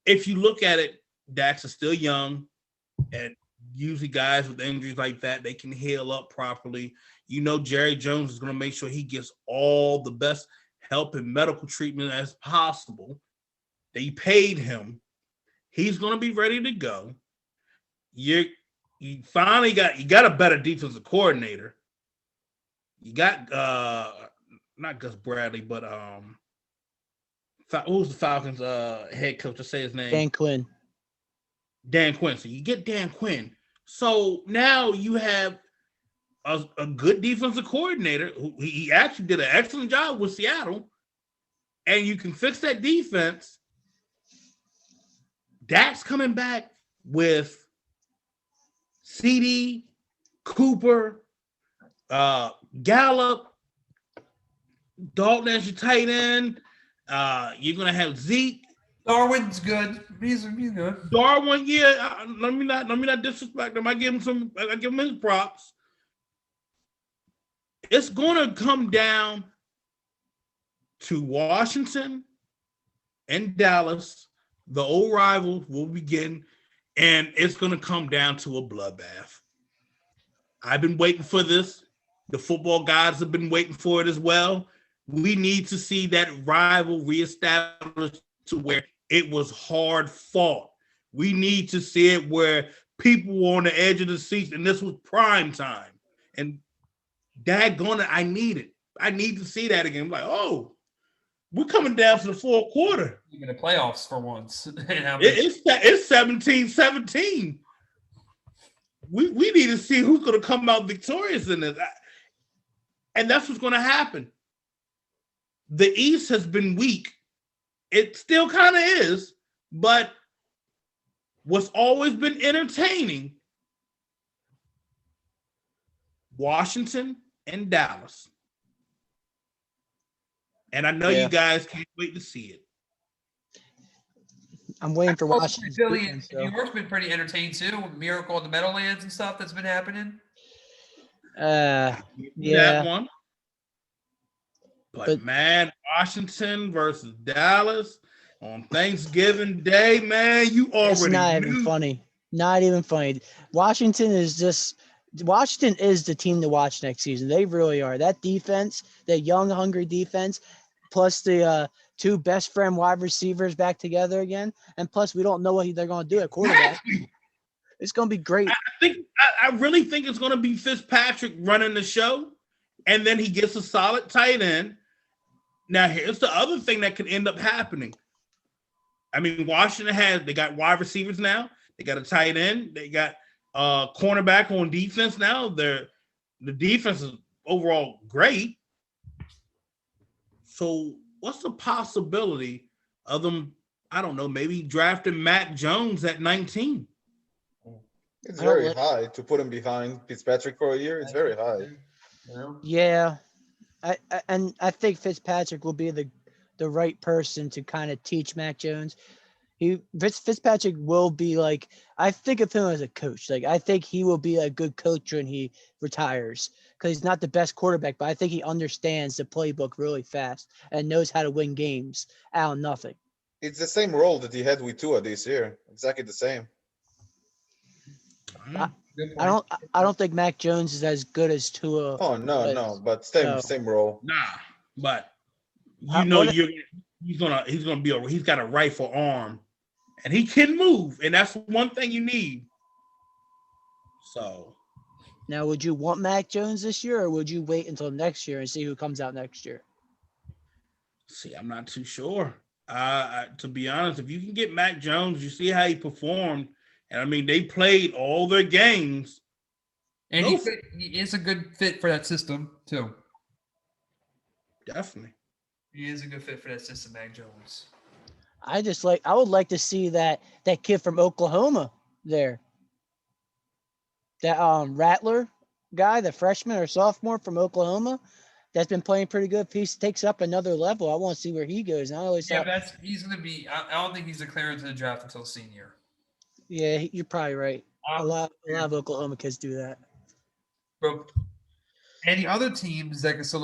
if you look at it, Dax is still young, and usually guys with injuries like that, they can heal up properly. You know, Jerry Jones is going to make sure he gets all the best help and medical treatment as possible. They paid him. He's going to be ready to go. You finally got a better defensive coordinator. You got not Gus Bradley, but who's the Falcons head coach? To say his name, Dan Quinn. Dan Quinn. So you get Dan Quinn. So now you have a good defensive coordinator. He actually did an excellent job with Seattle, and you can fix that defense. Dak's coming back with CD, Cooper, Gallup, Dalton as your tight end. You're gonna have Zeke. Darwin's good. He's good. Darwin, yeah. Let me not disrespect him. I give him his props. It's gonna come down to Washington and Dallas. The old rivals will begin, and it's gonna come down to a bloodbath. I've been waiting for this. The football gods have been waiting for it as well. We need to see that rival reestablished to where it was hard fought. We need to see it where people were on the edge of the seats, and this was prime time. And daggone it, I need it. I need to see that again. I'm like, oh, we're coming down to the fourth quarter. Even the playoffs for once. It's 17-17. We need to see who's going to come out victorious in this. And that's what's going to happen. The East has been weak. It still kind of is, but what's always been entertaining, Washington and Dallas. And I know you guys can't wait to see it. I'm waiting for Washington. Philly and New York's been pretty entertaining too. Miracle in the Meadowlands and stuff that's been happening. Yeah. That one. But man, Washington versus Dallas on Thanksgiving Day, man, you already It's not knew. even funny. Not even funny. Washington is the team to watch next season. They really are. That defense, that young, hungry defense, plus the two best friend wide receivers back together again, and plus we don't know what they're going to do at quarterback. It's going to be great. I really think it's going to be Fitzpatrick running the show, and then he gets a solid tight end. Now, here's the other thing that could end up happening. I mean, Washington they got wide receivers now. They got a tight end. They got cornerback on defense now. The defense is overall great. So what's the possibility of them, I don't know, maybe drafting Mac Jones at 19? It's very high to put him behind Fitzpatrick for a year. It's very high. Yeah. I think Fitzpatrick will be the right person to kind of teach Mac Jones. Fitzpatrick will be like, I think of him as a coach. Like, I think he will be a good coach when he retires because he's not the best quarterback, but I think he understands the playbook really fast and knows how to win games out of nothing. It's the same role that he had with Tua this year. Exactly the same. Good I point. don't think Mac Jones is as good as Tua. Oh no, was. no, but same role. Nah, but How- what- he's gonna be he's got a rifle arm, and he can move, and that's one thing you need. So Now, would you want Mac Jones this year, or would you wait until next year and see who comes out next year? see, I'm not too sure. To be honest, if you can get Mac Jones, you see how he performed, and I mean they played all their games. And Go he is a good fit for that system too. Definitely. He is a good fit for that system, Mac Jones. I would like to see that kid from Oklahoma there. That Rattler guy, the freshman or sophomore from Oklahoma, that's been playing pretty good. If he takes up another level, I want to see where he goes. And I always Yeah, thought, but he's going to be. I don't think he's declared to the draft until senior. yeah, you're probably right. A lot of Oklahoma kids do that. But any other teams that can still